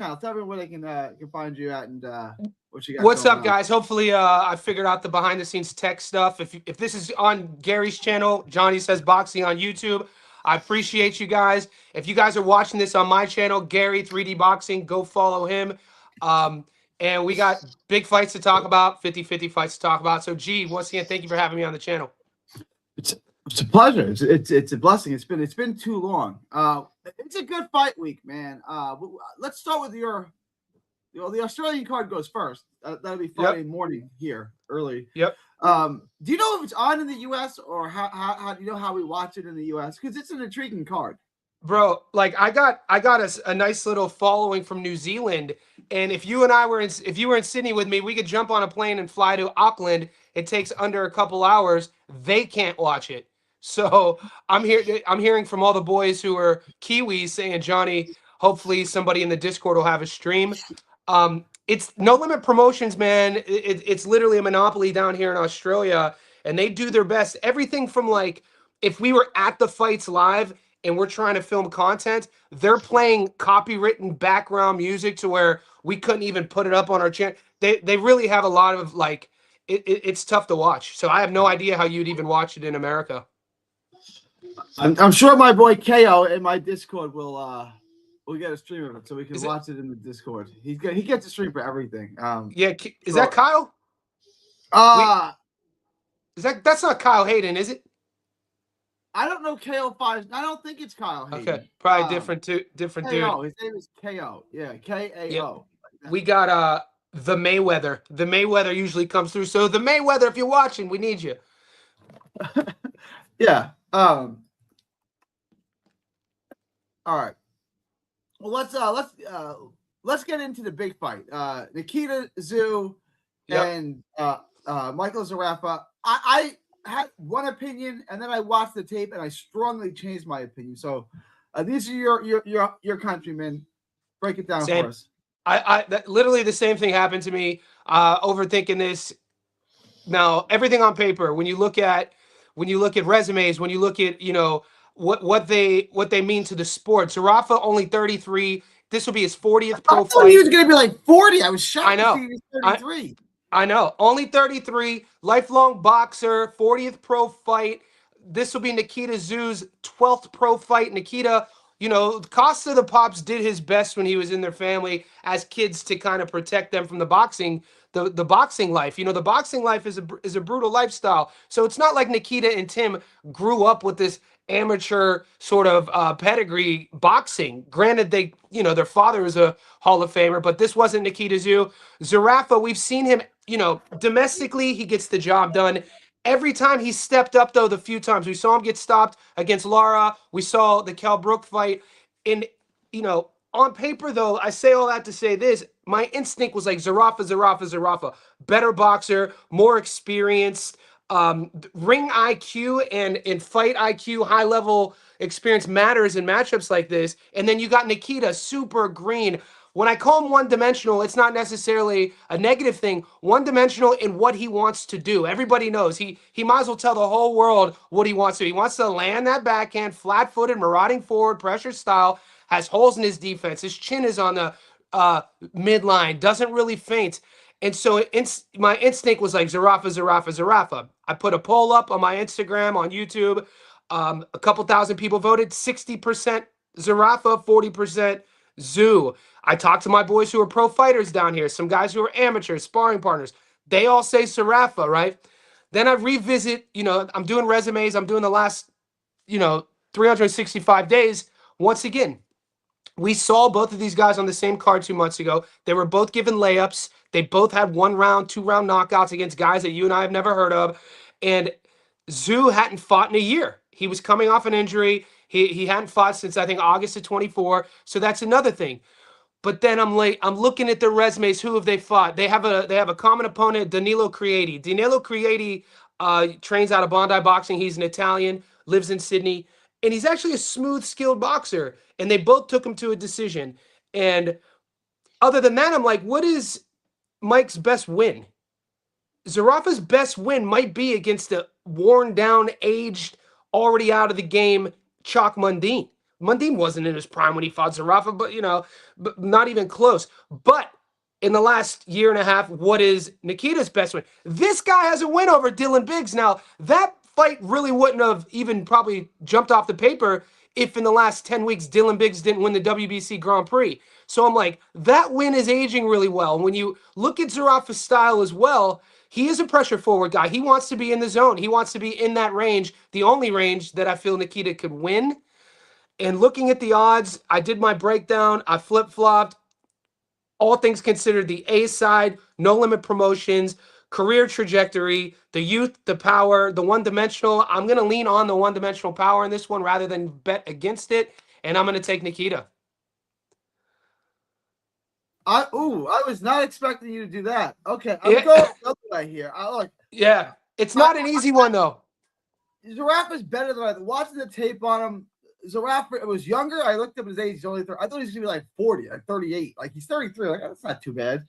channel. Tell me where they can find you at and what you got What's going up, on. guys? Hopefully, I figured out the behind the scenes tech stuff. If this is on Gary's channel, Johnny Says Boxing on YouTube, I appreciate you guys. If you guys are watching this on my channel, Gary 3D Boxing, go follow him. And we got big fights to talk about, 50-50 fights to talk about. So, G, once again, thank you for having me on the channel. It's a pleasure. It's a blessing. It's been too long. It's a good fight week, man. Let's start with the Australian card goes first. That'll be Friday morning here early. Yep. Do you know if it's on in the U.S. or how do you know how we watch it in the U.S.? Because it's an intriguing card. Bro, like I got a nice little following from New Zealand, and if you were in Sydney with me, we could jump on a plane and fly to Auckland. It takes under a couple hours. They can't watch it, so I'm hearing from all the boys who are Kiwis saying, Johnny, hopefully somebody in the Discord will have a stream. It's No Limit Promotions, man. It's literally a monopoly down here in Australia, and they do their best. Everything from like if we were at the fights live and we're trying to film content, they're playing copywritten background music to where we couldn't even put it up on our channel. They really have a lot of like, it's tough to watch. So I have no idea how you'd even watch it in America. I'm sure my boy KO in my Discord will we'll get a stream of it so we can watch it in the Discord. He gets a stream for everything. Yeah, is that Kyle? That's not Kyle Hayden, is it? I don't know KO5. I don't think it's Kyle Hayden. Okay, probably different KO. dude. His name is KO. Yeah, KAO. Yeah. We got the Mayweather. The Mayweather usually comes through. So the Mayweather, if you're watching, we need you. Yeah. All right. Well, let's get into the big fight. Nikita Tszyu and Michael Zerafa. I had one opinion, and then I watched the tape, and I strongly changed my opinion. So, these are your countrymen. Break it down for us. Literally the same thing happened to me. Overthinking this. Now, everything on paper. When you look at resumes, when you look at what they mean to the sport. Zerafa only 33. This will be his 40th pro fight. I thought he was going to be like 40. I was shocked. I know. To see he was 33. I know. Only 33, lifelong boxer, 40th pro fight. This will be Nikita Tszyu's 12th pro fight. Nikita, Costa the Pops did his best when he was in their family as kids to kind of protect them from the boxing, the boxing life. The boxing life is a brutal lifestyle. So it's not like Nikita and Tim grew up with this amateur sort of pedigree boxing. Granted, their father is a Hall of Famer, but this wasn't Nikita Tszyu. Zerafa, we've seen him, domestically, he gets the job done. Every time he stepped up, though, the few times we saw him get stopped against Lara, we saw the Kell Brook fight. And, on paper, though, I say all that to say this, my instinct was like Zerafa. Better boxer, more experienced, ring IQ and fight IQ, high level experience matters in matchups like this. And then you got Nikita, super green. When I call him one-dimensional, it's not necessarily a negative thing. One-dimensional in what he wants to do. Everybody knows he might as well tell the whole world what he wants to do. He wants to land that backhand, flat-footed, marauding forward, pressure style, has holes in his defense. His chin is on the midline, doesn't really feint. And so my instinct was like Zerafa. I put a poll up on my Instagram, on YouTube. A couple thousand people voted. 60% Zerafa, 40% Tszyu. I talked to my boys who are pro fighters down here, some guys who are amateurs, sparring partners. They all say Zerafa, right? Then I revisit, I'm doing resumes. I'm doing the last, 365 days. Once again, we saw both of these guys on the same card 2 months ago. They were both given layups. They both had 1-round, 2-round knockouts against guys that you and I have never heard of. And Tszyu hadn't fought in a year. He was coming off an injury. He hadn't fought since, I think, August of 24. So that's another thing. But then I'm looking at their resumes. Who have they fought? They have a common opponent, Danilo Creati. Danilo Creati trains out of Bondi Boxing. He's an Italian, lives in Sydney, and he's actually a smooth, skilled boxer. And they both took him to a decision. And other than that, I'm like, what is Mike's best win? Zerafa's best win might be against a worn down, aged, already out of the game Chalk Mundine. Mundine wasn't in his prime when he fought Zerafa, but not even close. But in the last year and a half, what is Nikita's best win? This guy has a win over Dylan Biggs. Now, that fight really wouldn't have even probably jumped off the paper if in the last 10 weeks Dylan Biggs didn't win the WBC Grand Prix. So I'm like, that win is aging really well. When you look at Zerafa's style as well, he is a pressure forward guy. He wants to be in the zone. He wants to be in that range, the only range that I feel Nikita could win. And looking at the odds, I did my breakdown. I flip-flopped. All things considered, the A side, no limit promotions, career trajectory, the youth, the power, the one-dimensional. I'm going to lean on the one-dimensional power in this one rather than bet against it, and I'm going to take Nikita. I was not expecting you to do that. Okay, I'm going the other way here. Yeah, it's not an easy one, though. Zerafa's better than I thought. Watching the tape on him, Zerafa was younger. I looked up his age. He's only 30. I thought he was going to be like 40, like 38. Like he's 33. Like, that's not too bad.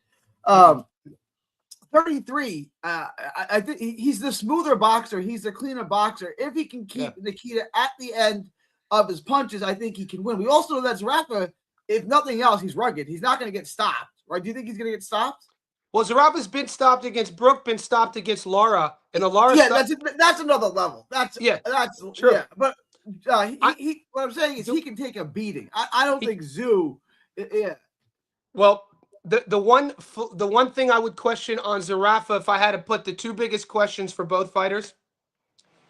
33. I think he's the smoother boxer. He's the cleaner boxer. If he can keep Nikita at the end of his punches, I think he can win. We also know that Zerafa, if nothing else, he's rugged. He's not going to get stopped, right? Do you think he's going to get stopped? Well, Zerafa's been stopped against Brooke, been stopped against Lara, and the Lara. Yeah, that's another level. That's true. Yeah, but what I'm saying is he can take a beating. I don't think Tszyu. Yeah. Well, the one thing I would question on Zerafa, if I had to put the two biggest questions for both fighters,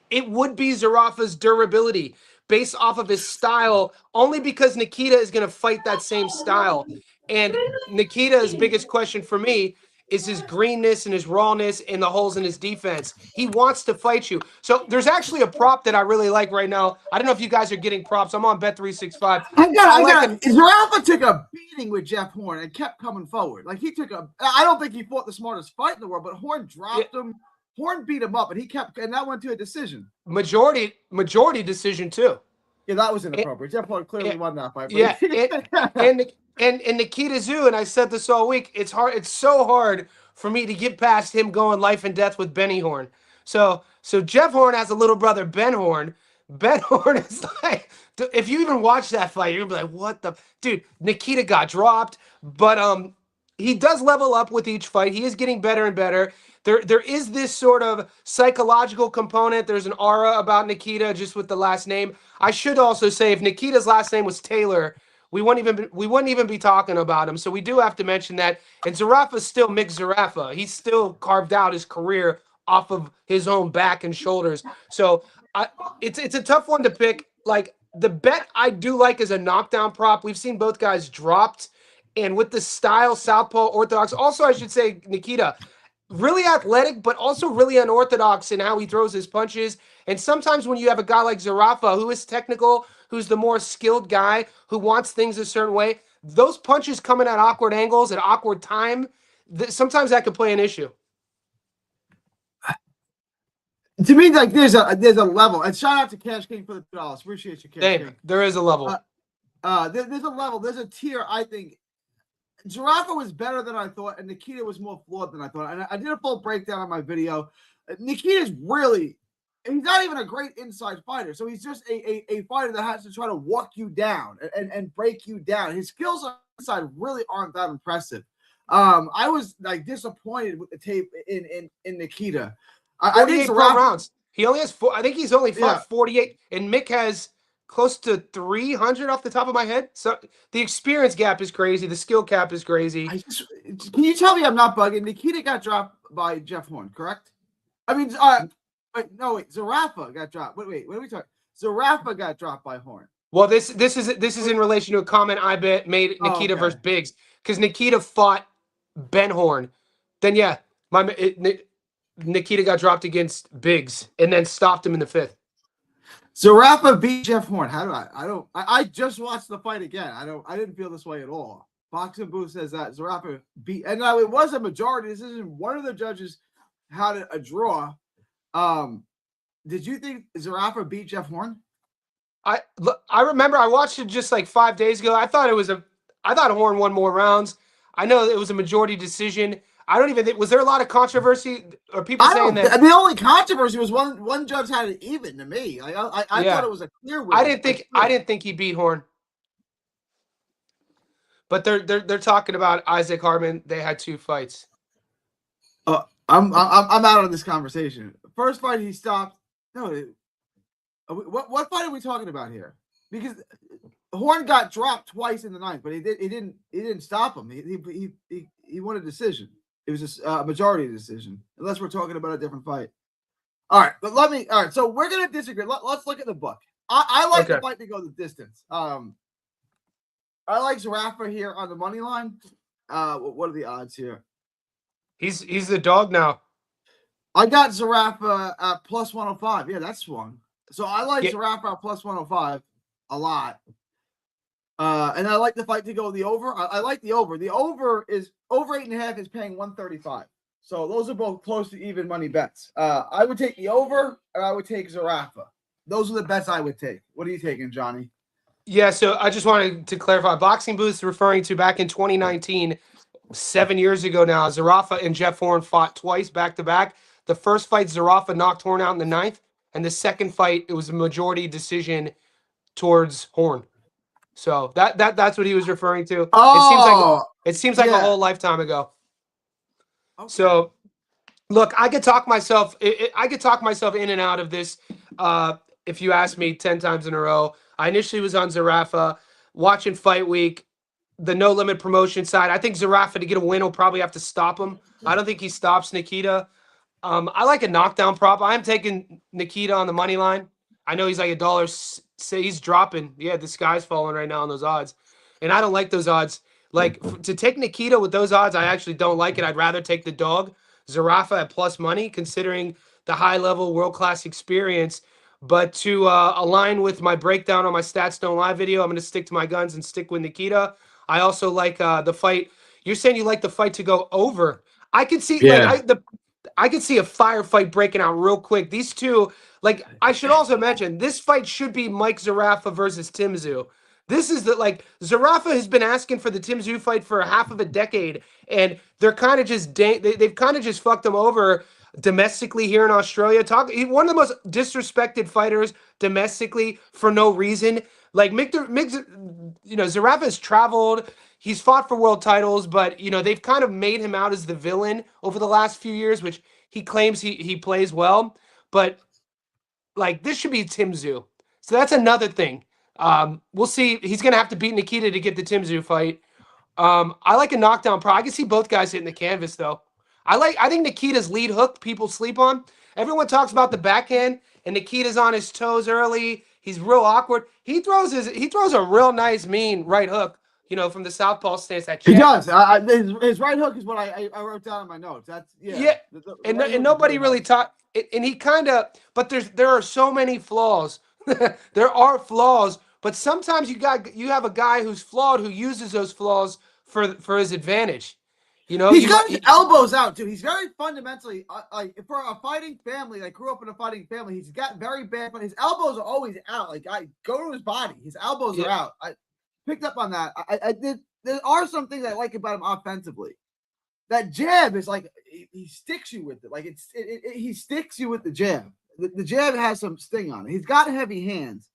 it would be Zerafa's durability based off of his style, only because Nikita is going to fight that same style. And Nikita's biggest question for me is his greenness and his rawness and the holes in his defense. He wants to fight you. So there's actually a prop that I really like right now. I don't know if you guys are getting props. I'm on Bet365. Zerafa took a beating with Jeff Horn and kept coming forward. Like I don't think he fought the smartest fight in the world, but Horn dropped him. Horn beat him up, and that went to a decision. Majority decision too. Yeah, that was inappropriate. Jeff Horn clearly won that fight. Yeah, and Nikita Tszyu, and I said this all week, it's hard. It's so hard for me to get past him going life and death with Benny Horn. So Jeff Horn has a little brother, Ben Horn. Ben Horn is like, if you even watch that fight, you're gonna be like, what the dude? Nikita got dropped, but he does level up with each fight. He is getting better and better. There is this sort of psychological component. There's an aura about Nikita just with the last name. I should also say, if Nikita's last name was Taylor, we wouldn't even be talking about him. So we do have to mention that. And Zerafa's still Mick Zerafa. He's still carved out his career off of his own back and shoulders. So it's a tough one to pick. Like, the bet I do like is a knockdown prop. We've seen both guys dropped. And with the style, southpaw, orthodox. Also, I should say, Nikita, really athletic, but also really unorthodox in how he throws his punches. And sometimes when you have a guy like Zerafa, who is technical, who's the more skilled guy, who wants things a certain way, those punches coming at awkward angles at awkward time, sometimes that could play an issue. To me, like there's a level. And shout out to Cash King for the $2. Appreciate you, Cash King. There is a level. There's a level. There's a tier, I think. Zerafa was better than I thought, and Nikita was more flawed than I thought. And I did a full breakdown on my video. Nikita's he's not even a great inside fighter. So he's just a fighter that has to try to walk you down and break you down. His skills on the inside really aren't that impressive. I was like disappointed with the tape in Nikita. I think Zerafa rounds. He only has I think he's only fought 48, and Mick has close to 300 off the top of my head. So the experience gap is crazy. The skill cap is crazy. Can you tell me I'm not bugging? Nikita got dropped by Jeff Horn, correct? I mean, Zerafa got dropped. Wait, what are we talking? Zerafa got dropped by Horn. Well, this is in relation to a comment I made Nikita versus Biggs, because Nikita fought Ben Horn. Then Nikita got dropped against Biggs and then stopped him in the 5th. Zerafa beat Jeff Horn. How do I just watched the fight again. I didn't feel this way at all. Boxing Booth says that Zerafa beat, and now it was a majority decision. One of the judges had a draw. Did you think Zerafa beat Jeff Horn? I remember I watched it just like 5 days ago. I thought Horn won more rounds. I know it was a majority decision. I don't even think, was there a lot of controversy or people I saying don't. that? The only controversy was one judge had it even to me. Like I thought Yeah, it was a clear win. I didn't think he beat Horn, but they're talking about Isaac Harmon. They had 2 fights. I'm out of this conversation. First fight he stopped. No, what fight are we talking about here? Because Horn got dropped twice in the 9th, but he didn't stop him. He won a decision. It was a majority decision, unless we're talking about a different fight. All right, but all right, so we're gonna disagree. Let's look at the book. I like the fight to go the distance. I like Zerafa here on the money line. What are the odds here? He's the dog now. I got Zerafa at plus 105. Yeah, that's swung. So I like Zerafa at plus 105 a lot. And I like the fight to go the over. I like the over. The over is over 8.5 is paying 135. So those are both close to even money bets. I would take the over, or I would take Zerafa. Those are the bets I would take. What are you taking, Johnny? Yeah, so I just wanted to clarify. Boxing Booth's referring to back in 2019, 7 years ago now. Zerafa and Jeff Horn fought twice back to back. The first fight, Zerafa knocked Horn out in the 9th, and the second fight, it was a majority decision towards Horn. So that's what he was referring to. Oh, it seems like a whole lifetime ago. Okay. So, look, I could talk myself. I could talk myself in and out of this. If you ask me 10 times in a row, I initially was on Zerafa, watching Fight Week, the No Limit promotion side. I think Zerafa to get a win will probably have to stop him. I don't think he stops Nikita. I like a knockdown prop. I'm taking Nikita on the money line. I know he's like $1. Say he's dropping. Yeah, the sky's falling right now on those odds, and I don't like those odds. Like to take Nikita with those odds, I actually don't like it. I'd rather take the dog, Zerafa at plus money, considering the high level world class experience. But to align with my breakdown on my Stats Don't Lie video, I'm going to stick to my guns and stick with Nikita. I also like the fight. You're saying you like the fight to go over. I could see I could see a firefight breaking out real quick. These two, like, I should also mention, this fight should be Mike Zerafa versus Tszyu. This is Zerafa has been asking for the Tszyu fight for half of a decade, and they're kind of just they've kind of just fucked him over domestically here in Australia. One of the most disrespected fighters domestically for no reason. Like Zerafa has traveled. He's fought for world titles, but they've kind of made him out as the villain over the last few years, which he claims he plays well. But like this should be Tszyu. So that's another thing. We'll see. He's gonna have to beat Nikita to get the Tszyu fight. I like a knockdown pro. I can see both guys hitting the canvas though. I think Nikita's lead hook people sleep on. Everyone talks about the backhand, and Nikita's on his toes early. He's real awkward. He throws a real nice mean right hook. From the southpaw stance. He does. His right hook is what I wrote down in my notes. That's and nobody really taught. And he kind of, but there are so many flaws. There are flaws, but sometimes you have a guy who's flawed who uses those flaws for his advantage. He's got his elbows out too. He's very fundamentally like for a fighting family. Like grew up in a fighting family. He's got very bad, but his elbows are always out. Like I go to his body, his elbows are out. I picked up on that. I did. There are some things I like about him offensively. That jab is like he sticks you with it. Like he sticks you with the jab. The jab has some sting on it. He's got heavy hands.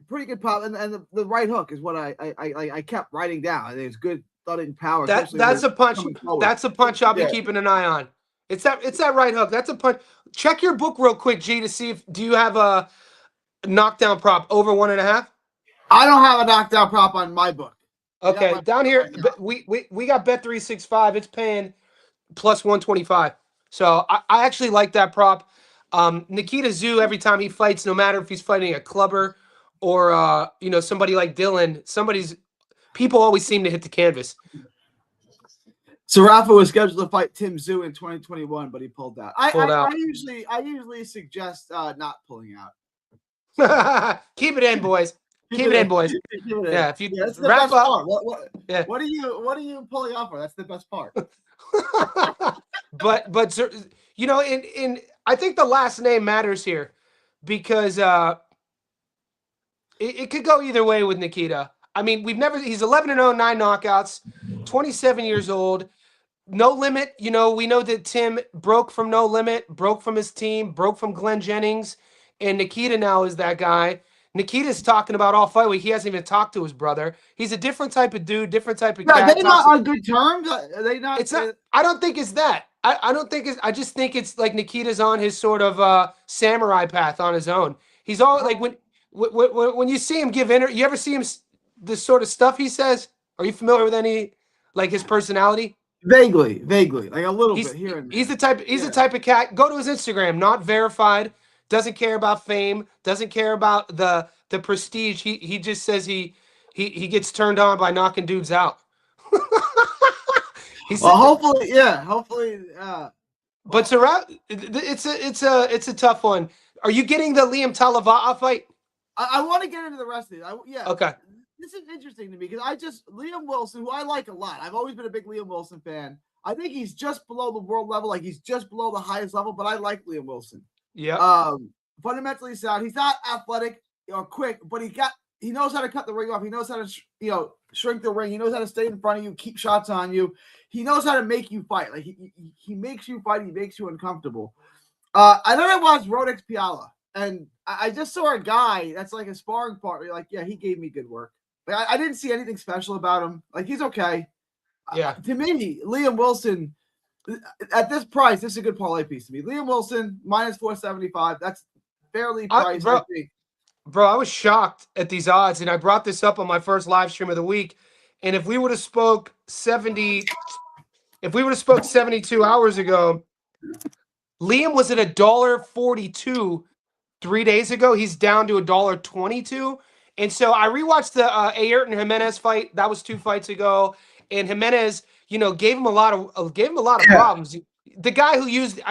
Pretty good pop, and the right hook is what I kept writing down. It's good thudding power. That's a punch. That's a punch I'll be keeping an eye on. It's that right hook. That's a punch. Check your book real quick, G, to see do you have a knockdown prop over 1.5. I don't have a knockdown prop on my book. Okay, down here we got Bet365. It's paying plus 125. So I actually like that prop. Nikita Tszyu, every time he fights, no matter if he's fighting a clubber or somebody like Dylan, people always seem to hit the canvas. Zerafa was scheduled to fight Tszyu in 2021, but he pulled out. I usually suggest not pulling out. Keep it in, boys. Keep it in, boys. Yeah, if you wrap up. What are you pulling out for? That's the best part. but in I think the last name matters here because it could go either way with Nikita. I mean, he's 11-0, 9 knockouts, 27 years old. No Limit, you know, we know that Tim broke from No Limit, broke from his team, broke from Glenn Jennings, and Nikita now is that guy. Nikita's talking about all fight week. He hasn't even talked to his brother. He's a different type of dude, different type of Yeah, cat. they not on good terms. Are they not? It's not. I don't think it's that. I don't think it's. I just think it's like Nikita's on his sort of samurai path on his own. He's all like when you see him give you ever see him the sort of stuff he says? Are you familiar with any like his personality? Vaguely, like a little bit here and there. He's the type of cat. Go to his Instagram, not verified. Doesn't care about fame. Doesn't care about the prestige. He just says he gets turned on by knocking dudes out. Well, hopefully, yeah, hopefully. But it's a tough one. Are you getting the Liam Talava'a fight? I want to get into the rest of it. Yeah. Okay. This is interesting to me because Liam Wilson, who I like a lot. I've always been a big Liam Wilson fan. I think he's just below the world level, like he's just below the highest level. But I like Liam Wilson. Yeah. Fundamentally sound. He's not athletic or quick, but he knows how to cut the ring off. He knows how to shrink the ring. He knows how to stay in front of you, keep shots on you. He knows how to make you fight. Like he makes you fight. He makes you uncomfortable. I then I watched Rodex Piala, and I just saw a guy that's like a sparring partner. Like, yeah, he gave me good work. Like, I didn't see anything special about him. Like, he's okay. Yeah. To me, Liam Wilson at this price, this is a good parlay piece to me. Liam Wilson minus 475. That's fairly priced, I think. Bro, I was shocked at these odds, and I brought this up on my first live stream of the week. And if we would have spoke 72 hours ago, Liam was at $1.42 3 days ago. He's down to $1.22. And so I rewatched the Ayrton Jimenez fight. That was 2 fights ago. And Jimenez, gave him a lot of problems. The guy who used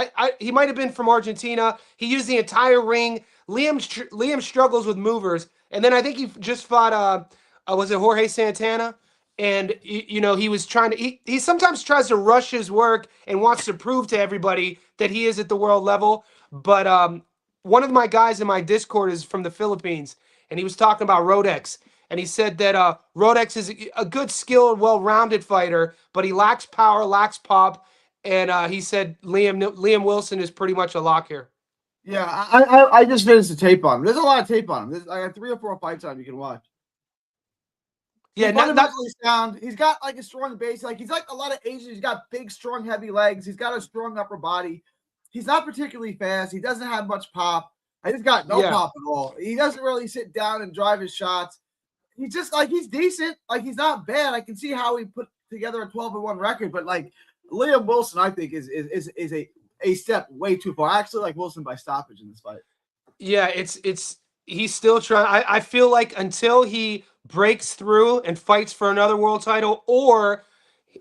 he might have been from Argentina. He used the entire ring. Liam struggles with movers. And then I think he just fought was it Jorge Santana? And he was trying to he sometimes tries to rush his work and wants to prove to everybody that he is at the world level. But one of my guys in my Discord is from the Philippines, and he was talking about Rodex. And he said that Rodex is a good, skilled, well-rounded fighter, but he lacks power, lacks pop. And he said Liam Wilson is pretty much a lock here. Yeah, I just finished the tape on him. There's a lot of tape on him. I got 3 or 4 fights on him you can watch. Yeah, fundamentally sound. He's got like a strong base. Like he's like a lot of Asians. He's got big, strong, heavy legs. He's got a strong upper body. He's not particularly fast. He doesn't have much pop. He's got no pop at all. He doesn't really sit down and drive his shots. He's just like he's decent. Like he's not bad. I can see how he put together a 12-1 record, but like Liam Wilson, I think is a step way too far. I actually like Wilson by stoppage in this fight. Yeah, he's still trying. I feel like until he breaks through and fights for another world title, or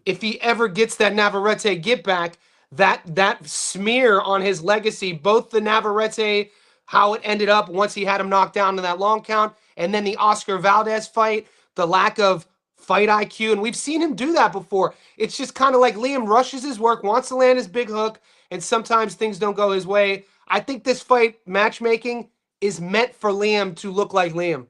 if he ever gets that Navarrete get back, that smear on his legacy, both the Navarrete, how it ended up once he had him knocked down in that long count, and then the Oscar Valdez fight, the lack of fight IQ, and we've seen him do that before. It's just kind of like Liam rushes his work, wants to land his big hook, and sometimes things don't go his way. I think this fight matchmaking is meant for Liam to look like Liam.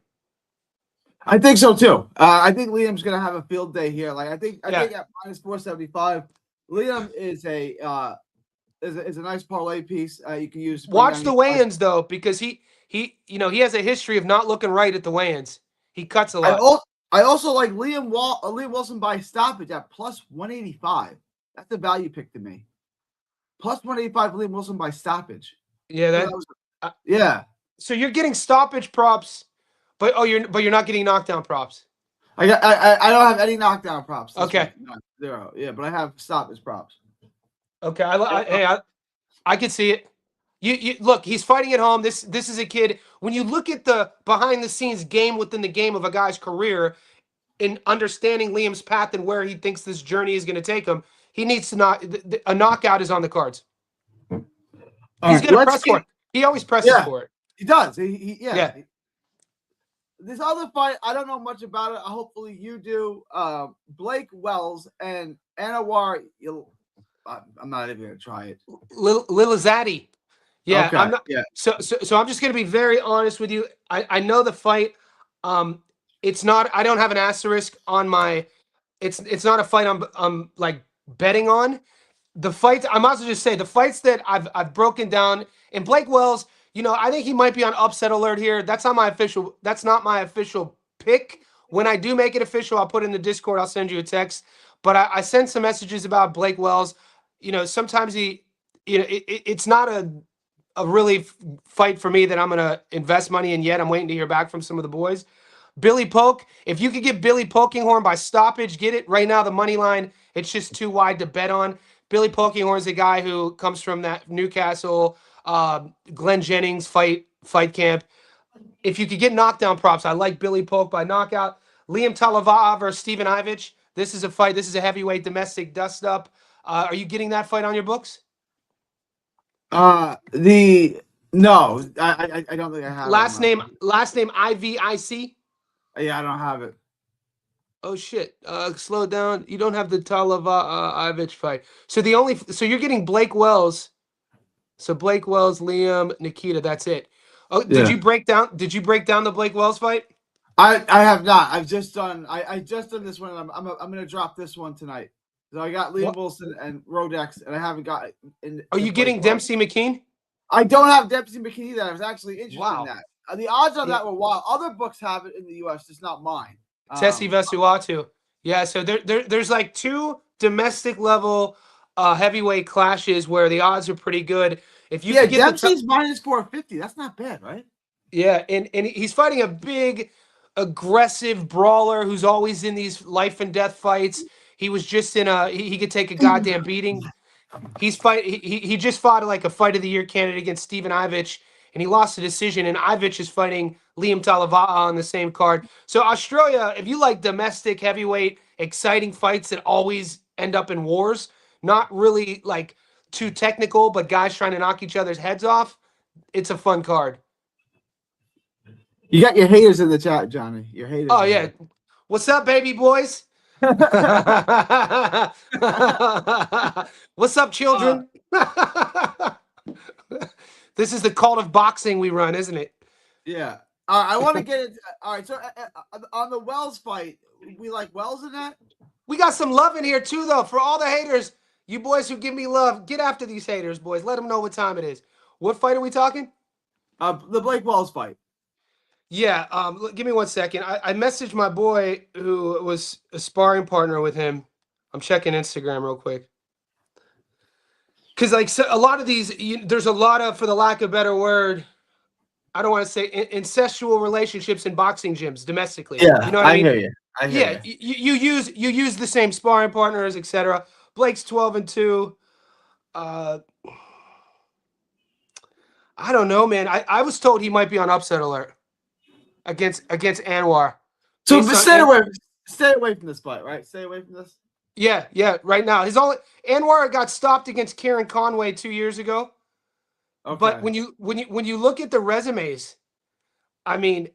I think so too. I think Liam's gonna have a field day here. Like I think at minus 475, Liam is a nice parlay piece. You can use. Watch the weigh-ins though, because he has a history of not looking right at the weigh-ins. He cuts a lot. I also like Liam Wilson by stoppage at plus 185. That's a value pick to me. Plus 185 Liam Wilson by stoppage. Yeah, yeah. So you're getting stoppage props, but you're not getting knockdown props. I don't have any knockdown props. Okay. Week. 0. Yeah, but I have stoppage props. Okay. I can see it. You look, he's fighting at home. This is a kid. When you look at the behind the scenes game within the game of a guy's career, in understanding Liam's path and where he thinks this journey is going to take him, he needs to a knockout is on the cards. He's going to press for it. He always presses for it. He does. Yeah. This other fight, I don't know much about it. Hopefully you do. Blake Wells and Anwar. I'm not even going to try it. Lilizati. Yeah, okay. I'm not. Yeah. So I'm just going to be very honest with you. I know the fight. It's not. I don't have an asterisk on my it's not a fight I'm like betting on. The fights, I might as well just say the fights that I've broken down in Blake Wells, I think he might be on upset alert here. That's not my official pick. When I do make it official, I'll put it in the Discord. I'll send you a text. But I sent some messages about Blake Wells. Sometimes it's not a really fight for me that I'm gonna invest money in yet. I'm waiting to hear back from some of the boys. Billy Poke, if you could get Billy Pokinghorn by stoppage, get it. Right now, the money line, it's just too wide to bet on. Billy Pokinghorn is a guy who comes from that Newcastle, Glenn Jennings fight camp. If you could get knockdown props, I like Billy Poke by knockout. Liam Talava'a versus Steven Ivich. This is a fight. This is a heavyweight domestic dust-up. Are you getting that fight on your books? No, I don't think I have Last it. name IVIC. Yeah, I don't have it. Oh shit! Slow down. You don't have the Talava'a fight. So you're getting Blake Wells. So Blake Wells, Liam, Nikita. That's it. Oh, did you break down the Blake Wells fight? I have not. I've just done. I just done this one. And I'm gonna drop this one tonight. So I got Liam Wilson and Rodex, and I haven't got. Are you getting Dempsey McKean? I don't have Dempsey McKean either. I was actually interested in that. The odds on that were wild. Other books have it in the U.S., just not mine. Tszyu Vesuatu. Yeah, so there's like two domestic level heavyweight clashes where the odds are pretty good. If you get Dempsey's minus 450. That's not bad, right? Yeah, and he's fighting a big, aggressive brawler who's always in these life and death fights. He was just in he could take a goddamn beating. He just fought like a fight of the year candidate against Steven Ivich, and he lost the decision. And Ivich is fighting Liam Talava'a on the same card. So Australia, if you like domestic heavyweight, exciting fights that always end up in wars, not really like too technical, but guys trying to knock each other's heads off, it's a fun card. You got your haters in the chat, Johnny. Your haters. Oh yeah. What's up, baby boys? What's up, children? This is the cult of boxing we run, isn't it? Yeah. I want to get into. All right. So on the Wells fight, we like Wells in that. We got some love in here too, though. For all the haters, you boys who give me love, get after these haters, boys. Let them know what time it is. What fight are we talking? The Blake Wells fight. Yeah, give me 1 second. I messaged my boy who was a sparring partner with him. I'm checking Instagram real quick. Because like a lot of these, there's a lot of, for the lack of a better word, I don't want to say incestual relationships in boxing gyms domestically. Yeah, you know what I mean? Hear you. I hear you use the same sparring partners, etc. Blake's 12-2. I don't know, man. I was told he might be on upset alert against Anwar. So stay away from this fight, right? Stay away from this. Yeah. Right now, Anwar got stopped against Kieran Conway 2 years ago. Okay. But when you look at the resumes, I mean,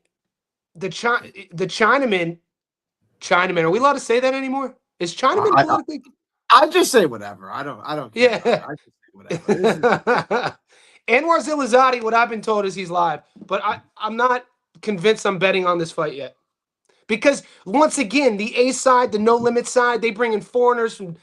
the Chinaman. Are we allowed to say that anymore? Is Chinaman politically? I just say whatever. I don't. Yeah. I just say whatever. Anwar Zilazadi, what I've been told is he's live, but I'm not convinced I'm betting on this fight yet. Because once again, the A side, the no limit side, they bring in foreigners from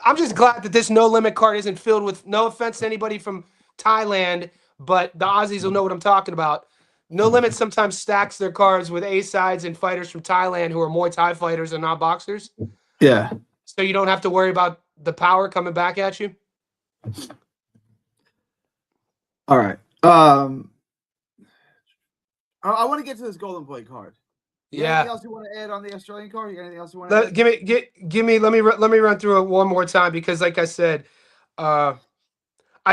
I'm just glad that this no limit card isn't filled with, no offense to anybody from Thailand, but the Aussies will know what I'm talking about. No Limit sometimes stacks their cards with A sides and fighters from Thailand who are Muay Thai fighters and not boxers. Yeah. So you don't have to worry about the power coming back at you. All right. I want to get to this Golden Blade card. Anything else you want to add on the Australian card? You got anything else you want to add? Give me. Let me run through it one more time because, like I said, I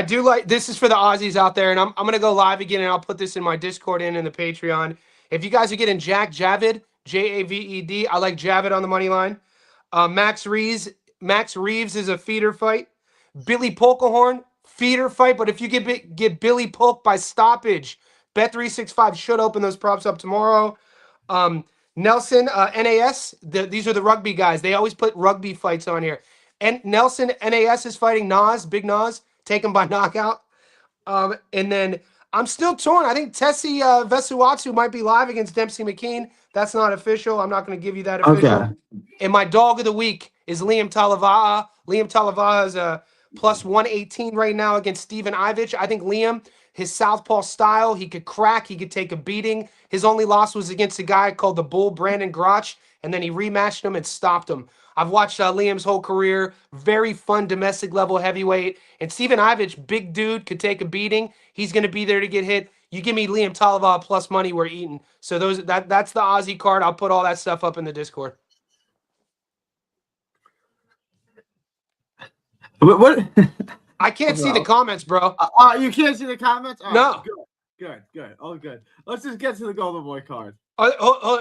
do like this is for the Aussies out there, and I'm gonna go live again, and I'll put this in my Discord and in the Patreon. If you guys are getting Javid, Javed, I like Javid on the money line. Max Reeves is a feeder fight. Billy Polkahorn, feeder fight, but if you get Billy Polk by stoppage, Bet365 should open those props up tomorrow. Nelson, NAS, these are the rugby guys. They always put rugby fights on here. And Nelson, NAS is fighting Nas, Big Nas, taken by knockout. And then I'm still torn. I think Tszyu Vesuatu might be live against Dempsey McKean. That's not official. I'm not going to give you that Okay. official. And my dog of the week is Liam Talava'a. Liam Talava'a is a plus 118 right now against Steven Ivich. I think Liam, his southpaw style, he could crack, he could take a beating. His only loss was against a guy called the Bull, Brandon Grotch, and then he rematched him and stopped him. I've watched Liam's whole career. Very fun domestic level heavyweight. And Steven Ivich, big dude, could take a beating. He's going to be there to get hit. You give me Liam Talava'a plus money, we're eating. So that's the Aussie card. I'll put all that stuff up in the Discord. What? I can't see the comments, bro. You can't see the comments? All No. Right, good. Oh, good. Let's just get to the Golden Boy card.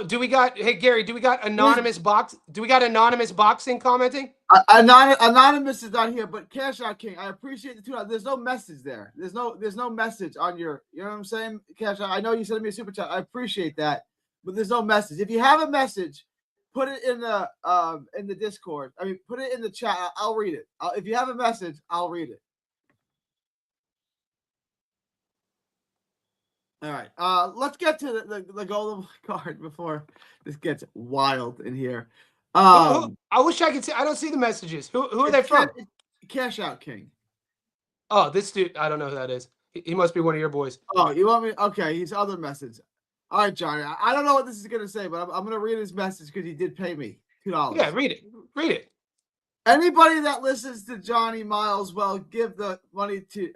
Do we got? Hey Gary, do we got anonymous box? Do we got anonymous boxing commenting? Anonymous is not here, but Cash Out King, I appreciate the $2. There's no message there. There's no message on your. You know what I'm saying, Cash Out? I know you sent me a super chat. I appreciate that, but there's no message. If you have a message, put it in the Discord. I mean, put it in the chat. I'll read it. If you have a message, I'll read it. All right. Let's get to the Golden card before this gets wild in here. I wish I could see. I don't see the messages. Who are they from? Cash Out King. Oh, this dude. I don't know who that is. He must be one of your boys. Oh, you want me? Okay, he's other message. All right, Johnny. I don't know what this is gonna say, but I'm gonna read his message because he did pay me $2. Yeah, read it. Read it. Anybody that listens to Johnny Miles will give the money to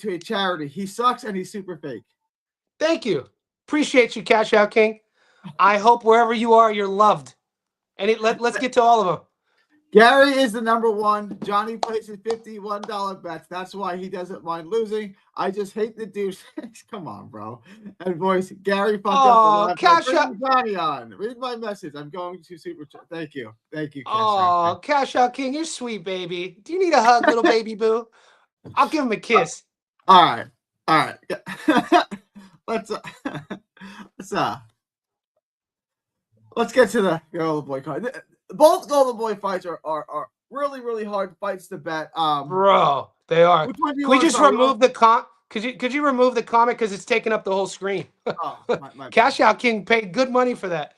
a charity. He sucks and he's super fake. Thank you. Appreciate you, Cash Out King. I hope wherever you are, you're loved. And let's get to all of them. Gary is the number one. Johnny places $51 bets. That's why he doesn't mind losing. I just hate the douche. Come on, bro. And voice, Gary fucked up. Cash Out. Johnny on. Read my message. I'm going to super chat. Thank you. Cash Out. Cash Out King, you're sweet, baby. Do you need a hug, little baby boo? I'll give him a kiss. All right. Let's get to the Golden Boy card. Both Golden Boy fights are really, really hard fights to bet. Bro, they are. Can we just remove the Could you remove the comment because it's taking up the whole screen? My Cash Out King paid good money for that.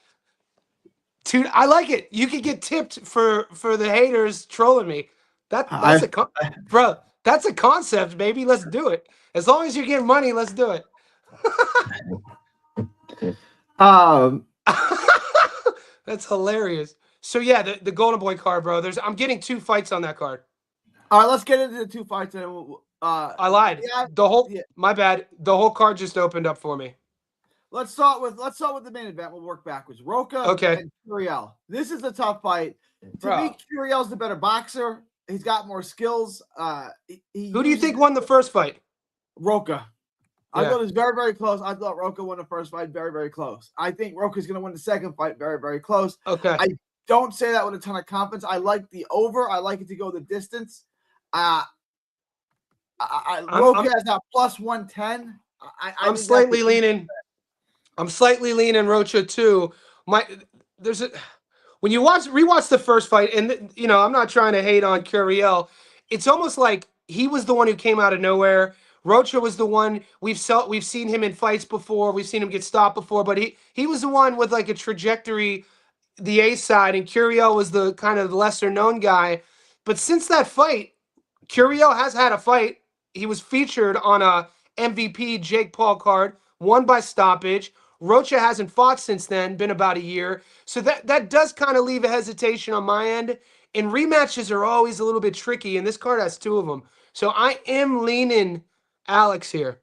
Dude, I like it. You could get tipped for the haters trolling me. That's a concept, baby. Let's do it. As long as you're getting money, let's do it. That's hilarious. So yeah, the Golden Boy card, bro. I'm getting 2 fights on that card. All right, let's get into the 2 fights. I lied. My bad. The whole card just opened up for me. Let's start with the main event. We'll work backwards. Roca and Curiel. This is a tough fight. To me, Curiel's the better boxer. He's got more skills. Who do you think won the first fight? Roca. I thought it was very, very close. I thought Roca won the first fight very, very close. I think Roca's going to win the second fight very, very close. Okay. I don't say that with a ton of confidence. I like the over. I like it to go the distance. Roca has that plus 110. I'm slightly leaning. I'm slightly leaning Rocha too. When you rewatch the first fight, and I'm not trying to hate on Curiel. It's almost like he was the one who came out of nowhere. Rocha was the one we've seen him in fights before. We've seen him get stopped before, but he was the one with like a trajectory, the A side, and Curiel was the kind of lesser known guy. But since that fight, Curiel has had a fight. He was featured on a MVP Jake Paul card, won by stoppage. Rocha hasn't fought since then, been about a year. So that does kind of leave a hesitation on my end. And rematches are always a little bit tricky, and this card has 2 of them. So I am leaning Alex here.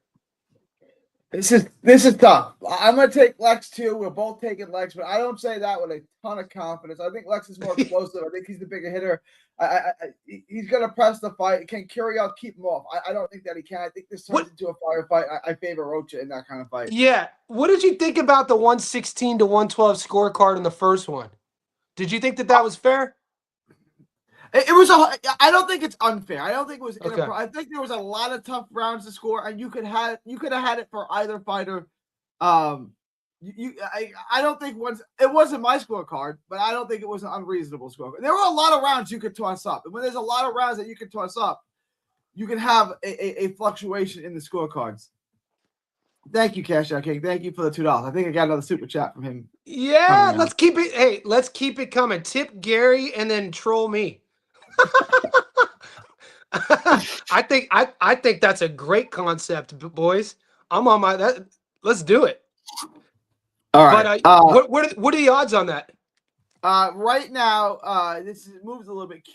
This is tough. I'm going to take Lex too. We're both taking Lex, but I don't say that with a ton of confidence. I think Lex is more explosive. I think he's the bigger hitter. He's going to press the fight. Can Curiel keep him off? I don't think that he can. I think this turns into a firefight. I favor Rocha in that kind of fight. Yeah. What did you think about the 116 to 112 scorecard in the first one? Did you think that was fair? It was I don't think it's unfair. I don't think it was. Okay. I think there was a lot of tough rounds to score, and you could have had it for either fighter. I don't think it wasn't my scorecard, but I don't think it was an unreasonable scorecard. There were a lot of rounds you could toss up, and when there's a lot of rounds that you could toss up, you can have a fluctuation in the scorecards. Thank you, Cash Out King. Thank you for the $2. I think I got another super chat from him. Yeah, let's keep it. Hey, let's keep it coming. Tip Gary and then troll me. I think that's a great concept, boys. I'm on my that. Let's do it. All right. But what are the odds on that? Right now, this moves a little bit.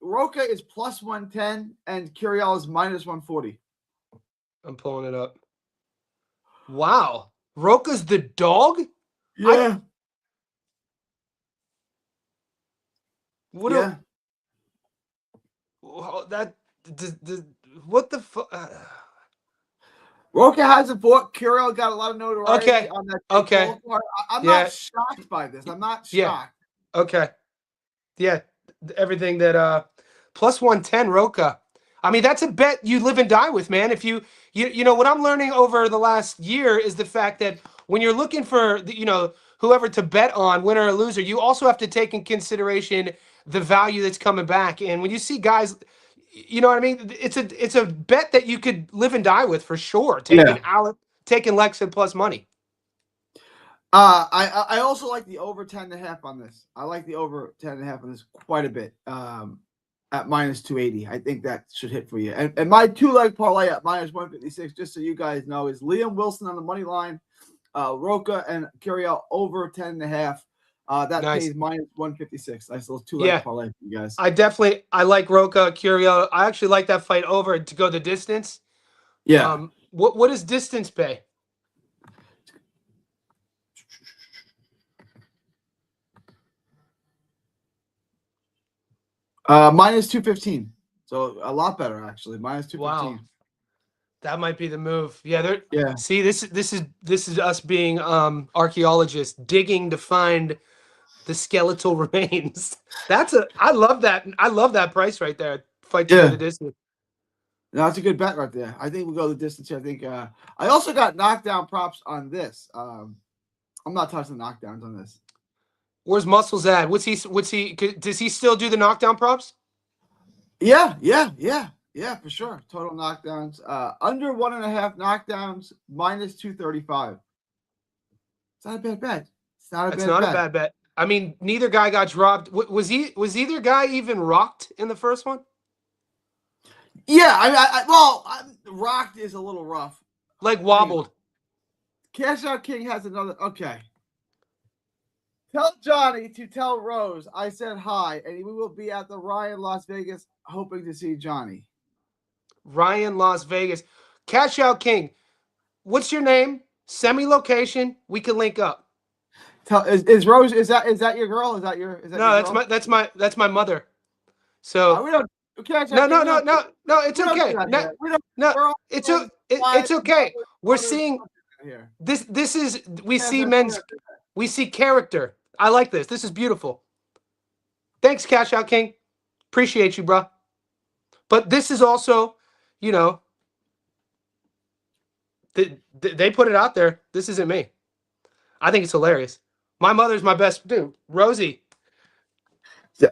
Roca is plus 110 and Curiel is minus 140. I'm pulling it up. Wow, Roca's the dog. Yeah. What the fuck? Roca hasn't fought. Curiel got a lot of notoriety on that. Okay. I'm not shocked by this. I'm not shocked. Okay. Yeah. Everything that plus 110 Roca. I mean, that's a bet you live and die with, man. If you know what I'm learning over the last year is the fact that when you're looking for whoever to bet on, winner or loser, you also have to take in consideration the value that's coming back. And when you see guys, you know what I mean? It's a bet that you could live and die with for sure. Taking Lex and plus money. I also like the over 10.5 on this. I like the over 10.5 on this quite a bit. At minus 280. I think that should hit for you. And my 2-leg parlay at minus 156, just so you guys know, is Liam Wilson on the money line, Roca and Curiel over 10.5. That pays minus 156. Nice little 2-leg parlay for you guys. I like Roca, Curiel. I actually like that fight over to go the distance. Yeah. What does distance pay? Minus 215. So a lot better actually. Minus 215. Wow. That might be the move. Yeah, yeah. See, this is us being archaeologists digging to find the skeletal remains. I love that. I love that price right there. Fight to the distance. No, that's a good bet right there. I think we'll go the distance here. I think I also got knockdown props on this. I'm not touching the knockdowns on this. Where's Muscles at? Does he still do the knockdown props? Yeah, for sure. Total knockdowns. Under 1.5 knockdowns, minus 235. It's not a bad bet. It's not a bad bet. I mean, neither guy got dropped. Was either guy even rocked in the first one? Yeah, rocked is a little rough. Like wobbled. Cash Out King has another. Okay. Tell Johnny to tell Rose I said hi, and we will be at the Ryan Las Vegas hoping to see Johnny. Ryan Las Vegas. Cash Out King. What's your name? Send me location. We can link up. Is Rose, is that your girl? Is that your that's my mother. So we don't no, it's okay. It's okay. We're seeing we see character. I like this. This is beautiful. Thanks, Cash Out King. Appreciate you, bro. But this is also, they put it out there. This isn't me. I think it's hilarious. My mother's my best dude, Rosie.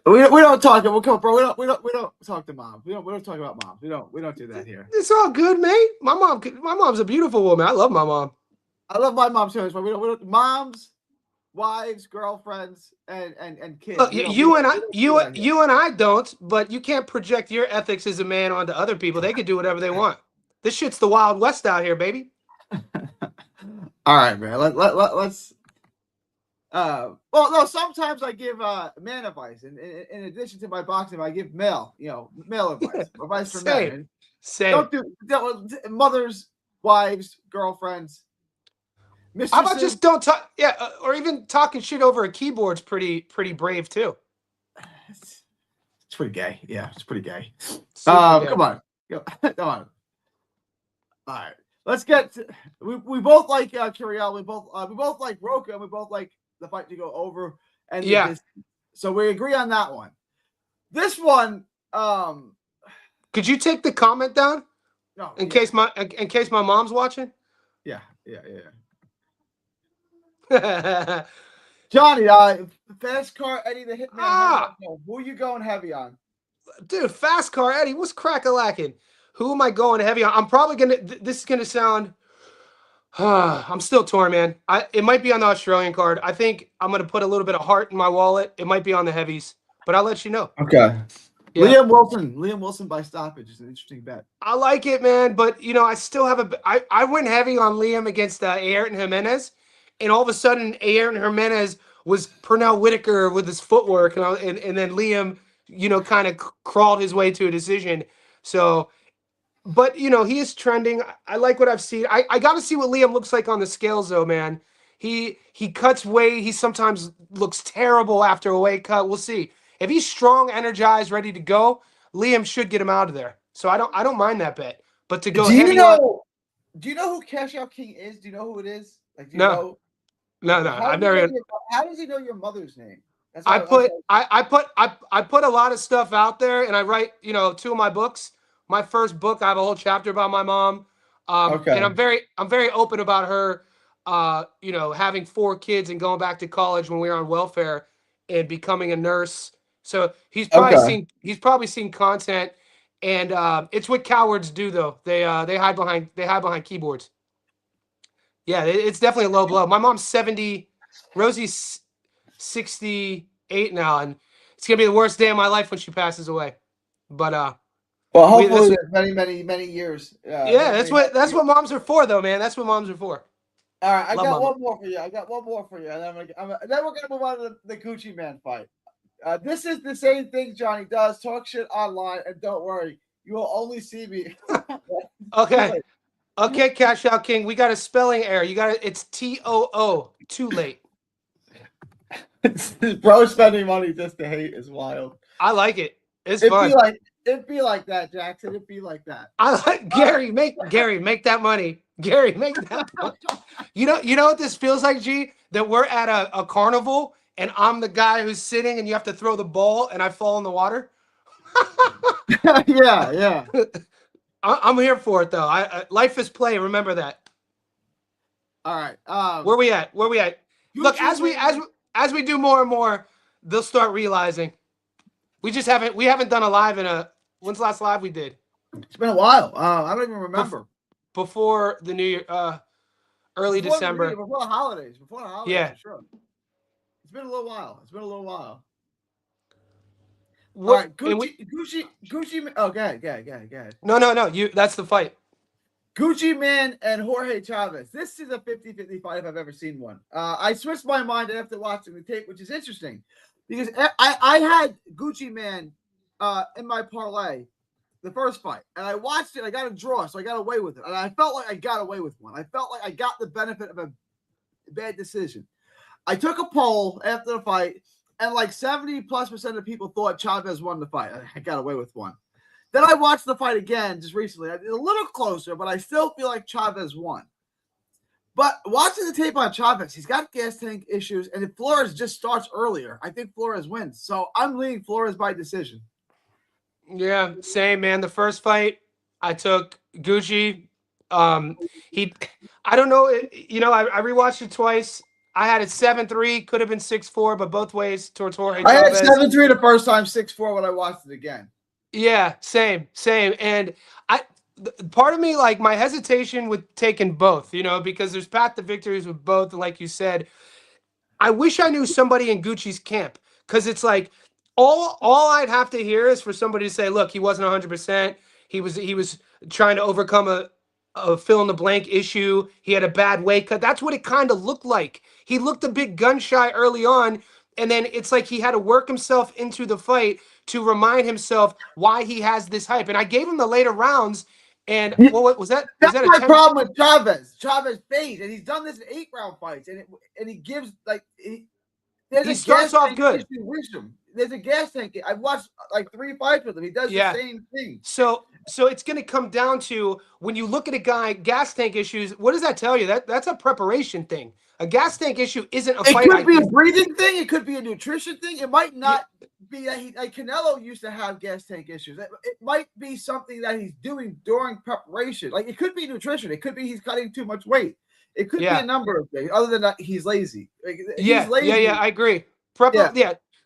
We don't talk. We'll come, bro. We don't talk to moms. We don't talk about moms. We don't do that here. It's all good, mate. My mom's a beautiful woman. I love my mom. I love my mom too. But we don't moms, wives, girlfriends, and kids. Look, you and I don't. But you can't project your ethics as a man onto other people. They can do whatever they want. This shit's the Wild West out here, baby. All right, man. Let's. No. Sometimes I give man advice, and in addition to my boxing, I give male advice. Advice for men. Same. Don't do mothers, wives, girlfriends. Mistresses. How about just don't talk? Yeah, or even talking shit over a keyboard's pretty brave too. It's pretty gay. Yeah, it's pretty gay. Gay. Come on. Come on. All right. Let's get. We both like Curiel. We both like Roca. And we both like the fight to go over. And so we agree on that one. This one. Could you take the comment down? No. In case my mom's watching. Yeah. Johnny, Fast Car Eddie the Hitman. Who are you going heavy on? Dude, Fast Car Eddie, what's crack-a-lacking? Who am I going heavy on? I'm probably gonna. This is gonna sound. I'm still torn, man. It might be on the Australian card. I think I'm gonna put a little bit of heart in my wallet. It might be on the heavies, but I'll let you know. Okay. Yeah. Liam Wilson by stoppage is an interesting bet. I like it, man, but I still have I went heavy on Liam against Ayrton Jimenez, and all of a sudden Ayrton Jimenez was Pernell Whitaker with his footwork, and then Liam, kind of crawled his way to a decision. So, but he is trending. I like what I've seen. I got to see what Liam looks like on the scales, though, man. He cuts weight. He sometimes looks terrible after a weight cut. We'll see. If he's strong, energized, ready to go, Liam should get him out of there. So I don't mind that bet. But to go Do you heavy on know? Do you know who Cash Out King is? Do you know who it is? Like, do you no, know? no, no. I've never. How does he know your mother's name? That's I what put I put a lot of stuff out there, and I write 2 of my books. My first book, I have a whole chapter about my mom, Okay. and I'm very open about her, having 4 kids and going back to college when we were on welfare and becoming a nurse. So he's probably seen content, and it's what cowards do though. They hide behind keyboards. Yeah, it's definitely a low blow. My mom's 70, Rosie's 68 now, and it's gonna be the worst day of my life when she passes away. But well, hopefully there's many years. yeah, that's what moms are for, though, man. That's what moms are for. All right, I got one more for you. And then we're gonna move on to the Gucci Man fight. This is the same thing Johnny does: talk shit online, and don't worry, you will only see me. Okay. Okay, Cash Out King, we got a spelling error. It's TOO. Too late. Bro, spending money just to hate is wild. I like it. It's fun. It'd be like that, Jackson. It'd be like that. I like Gary. Make that money. Gary, make that money. You know what this feels like, G? That we're at a carnival and I'm the guy who's sitting and you have to throw the ball and I fall in the water. Yeah. I'm here for it though. Life is play. Remember that. All right. Where we at? Look, as we do more and more, they'll start realizing. We haven't done a live when's the last live we did? It's been a while. I don't even remember. Before the New Year, early December. Before the holidays. Yeah. For sure. It's been a little while. What, all right, Gucci. Oh, go ahead. No. That's the fight. Gucci Man and Jorge Chavez. This is a 50-50 fight if I've ever seen one. I switched my mind after watching the tape, which is interesting because I had Gucci Man in my parlay the first fight, and I watched it. I got a draw, so I got away with it, and I felt like I got away with one. I felt like I got the benefit of a bad decision. I took a poll after the fight, and like 70+% of people thought Chavez won the fight. I got away with one. Then I watched the fight again just recently. I did a little closer, but I still feel like Chavez won. But watching the tape on Chavez, he's got gas tank issues, and if Flores just starts earlier, I think Flores wins. So I'm leaning Flores by decision. Yeah, same, man. The first fight, I took Gucci. I don't know. I rewatched it twice. I had it 7-3, could have been 6-4, but both ways towards Jorge Chavez. I had 7-3 the first time, 6-4 when I watched it again. Yeah, same. And part of me, like my hesitation with taking both, because there's path to victories with both. Like you said, I wish I knew somebody in Gucci's camp because it's like all I'd have to hear is for somebody to say, look, he wasn't 100%. He was trying to overcome a fill in the blank issue. He had a bad weight cut. That's what it kind of looked like. He looked a bit gun shy early on. And then it's like he had to work himself into the fight to remind himself why he has this hype. And I gave him the later rounds. And what was that? That's my problem with Chavez. Chavez fades, and he's done this in 8-round fights. And he gives he starts off good. There's a gas tank. I've watched like 3 fights with him. He does the same thing. So it's going to come down to when you look at a guy, gas tank issues. What does that tell you? That's a preparation thing. A gas tank issue isn't a fight. It could be a breathing thing. It could be a nutrition thing. It might not be that Canelo used to have gas tank issues. It might be something that he's doing during preparation. Like it could be nutrition. It could be he's cutting too much weight. It could be a number of things. Other than that, he's lazy. He's lazy. I agree.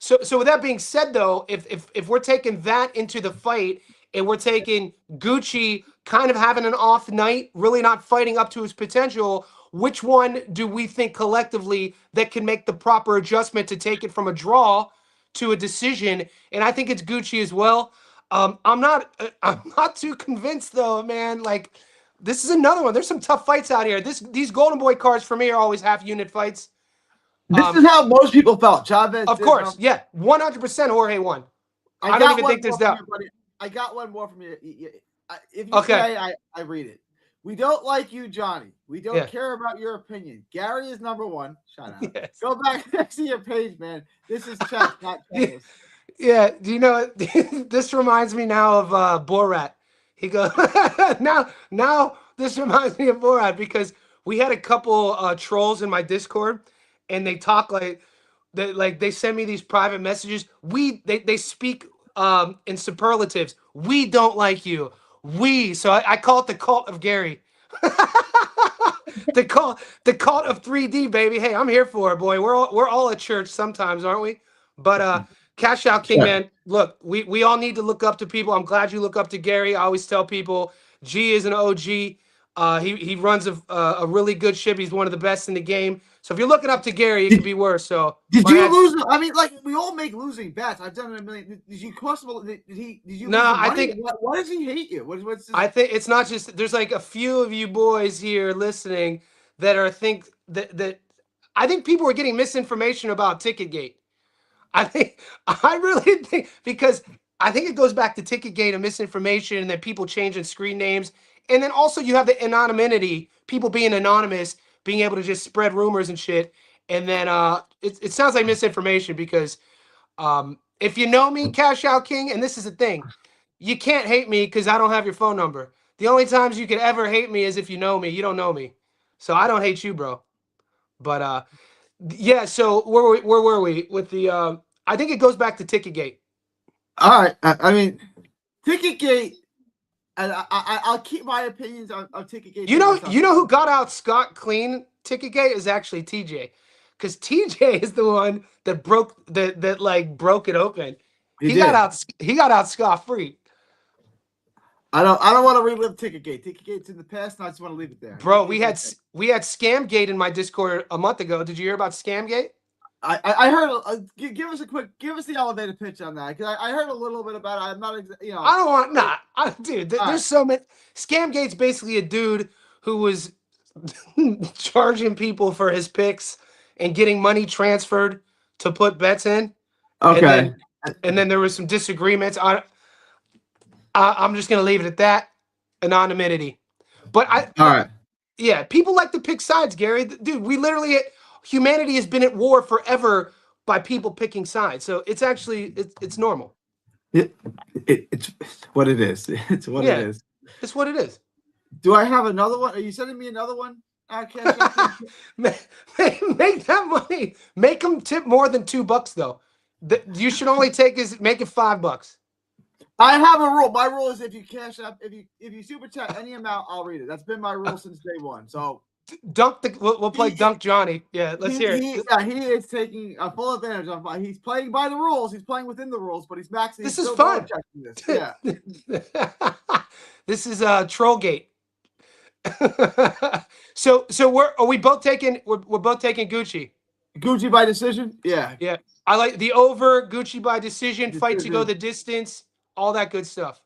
So with that being said, though, if we're taking that into the fight and we're taking Gucci kind of having an off night, really not fighting up to his potential, which one do we think collectively that can make the proper adjustment to take it from a draw to a decision? And I think it's Gucci as well. I'm not too convinced though, man. Like, this is another one. There's some tough fights out here. These Golden Boy cards for me are always half unit fights. This is how most people felt. Chavez, of course, yeah, 100% Jorge won. I don't even think there's doubt. I got one more from you. If you Okay. say, I read it. We don't like you, Johnny. We don't care about your opinion. Gary is number one. Shut up. Yes. Go back next to your page, man. This is chess, not tennis. Yeah. Do you know, this reminds me now of Borat. He goes, now this reminds me of Borat because we had a couple trolls in my Discord and they talk like they send me these private messages. They speak in superlatives. We don't like you. So I call it the cult of Gary. the cult of 3D, baby. Hey, I'm here for it, boy. We're all at church sometimes, aren't we? But Cash Out King, man. Look, we all need to look up to people. I'm glad you look up to Gary. I always tell people G is an OG. He runs a really good ship. He's one of the best in the game. So if you're looking up to Gary, it could be worse. So did you lose? I mean, like we all make losing bets. I've done it a million. Did you cost? Did you? No, lose I think. Why does he hate you? What's I think it's not just. There's like a few of you boys here listening that are that I think people are getting misinformation about Ticketgate. I really think because I think it goes back to Ticketgate and misinformation and then people changing screen names. And then also you have the anonymity, people being anonymous, being able to just spread rumors and shit. And then it sounds like misinformation because if you know me, Cash Out King, and this is the thing, you can't hate me because I don't have your phone number. The only times you could ever hate me is if you know me. You don't know me. So I don't hate you, bro. But yeah, so where were we with the I think it goes back to Ticketgate. All right. I mean, Ticketgate, and I'll keep my opinions on Ticketgate. You know who got out scot clean Ticketgate is actually TJ. Because TJ is the one that broke it open. He got out scot free. I don't want to relive Ticketgate. Ticketgate's in the past, and I just want to leave it there. Bro, we had Scamgate in my Discord a month ago. Did you hear about Scamgate? I heard. Give us the elevator pitch on that because I heard a little bit about it. I'm not, I don't want dude. There's so many. Scamgate's basically a dude who was charging people for his picks and getting money transferred to put bets in. Okay. And then there was some disagreements. I'm just gonna leave it at that. Anonymity. But all right. Yeah, people like to pick sides, Gary. Dude, humanity has been at war forever by people picking sides. So it's actually it's normal. It's what it is. It's what it is. It's what it is. Do I have another one? Are you sending me another one? Make that money. Make them tip more than $2 though. You should only make it $5. I have a rule. My rule is if you cash up, if you super chat any amount, I'll read it. That's been my rule since day one. So we'll play Dunk Johnny. Yeah, let's hear it. He is taking a full advantage of. He's playing by the rules. He's playing within the rules, but he's maxing. This is fun. This. Yeah. This is Trollgate. So are we both taking? We're both taking Gucci. Gucci by decision. Yeah. Yeah. I like the over Gucci by decision. Fight to go the distance. All that good stuff.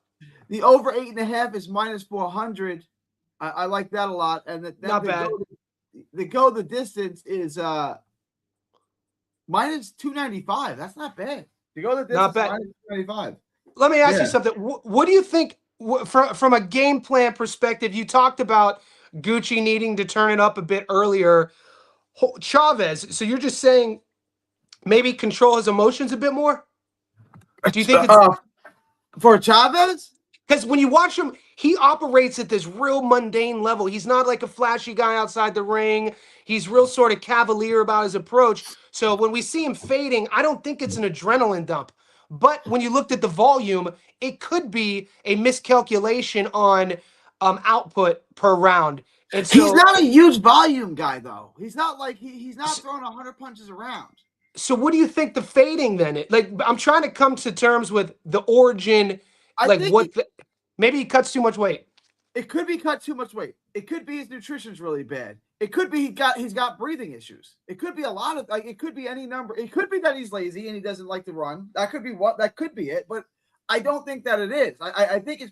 The over 8.5 is -400. I like that a lot. And not bad. The go the distance is -295. That's not bad. To go the distance, not bad. -295. Let me ask you something. What do you think from a game plan perspective? You talked about Gucci needing to turn it up a bit earlier. Chavez. So you're just saying maybe control his emotions a bit more? Do you think it's for Chavez? Because when you watch him, he operates at this real mundane level. He's not like a flashy guy outside the ring. He's real sort of cavalier about his approach. So when we see him fading, I don't think it's an adrenaline dump. But when you looked at the volume, it could be a miscalculation on output per round. And so, he's not a huge volume guy, though. He's not like he's not throwing 100 punches around. So what do you think the fading then? I'm trying to come to terms with the origin. Maybe he cuts too much weight. It could be cut too much weight. It could be his nutrition's really bad. It could be he's got breathing issues. It could be a lot of it could be any number. It could be that he's lazy and he doesn't like to run. That could be it. But I don't think that it is. I think it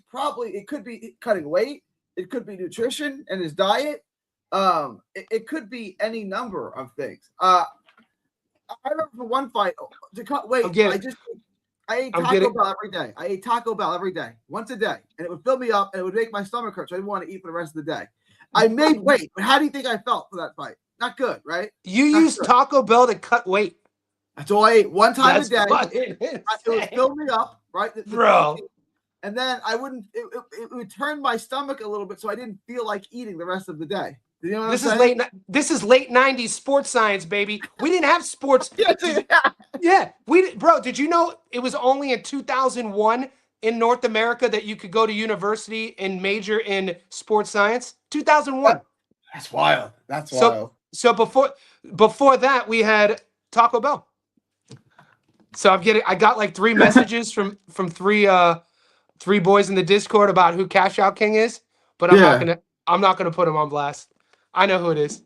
could be cutting weight. It could be nutrition and his diet. It could be any number of things. I remember for one fight to cut weight. I ate Taco Bell every day. I ate Taco Bell every day, once a day, and it would fill me up and it would make my stomach hurt. So I didn't want to eat for the rest of the day. I made weight, but how do you think I felt for that fight? Not good, right? You used Taco Bell to cut weight. That's all I ate one time a day. It would fill me up, right, bro. And then I wouldn't. It would turn my stomach a little bit, so I didn't feel like eating the rest of the day. You know what I'm saying? This is late 90s sports science, baby. We didn't have sports. Yeah, bro, did you know it was only in 2001 in North America that you could go to university and major in sports science? 2001. That's wild. That's wild. So before that, we had Taco Bell. So I got like 3 messages from three boys in the Discord about who Cash Out King is, but I'm not gonna put him on blast. I know who it is.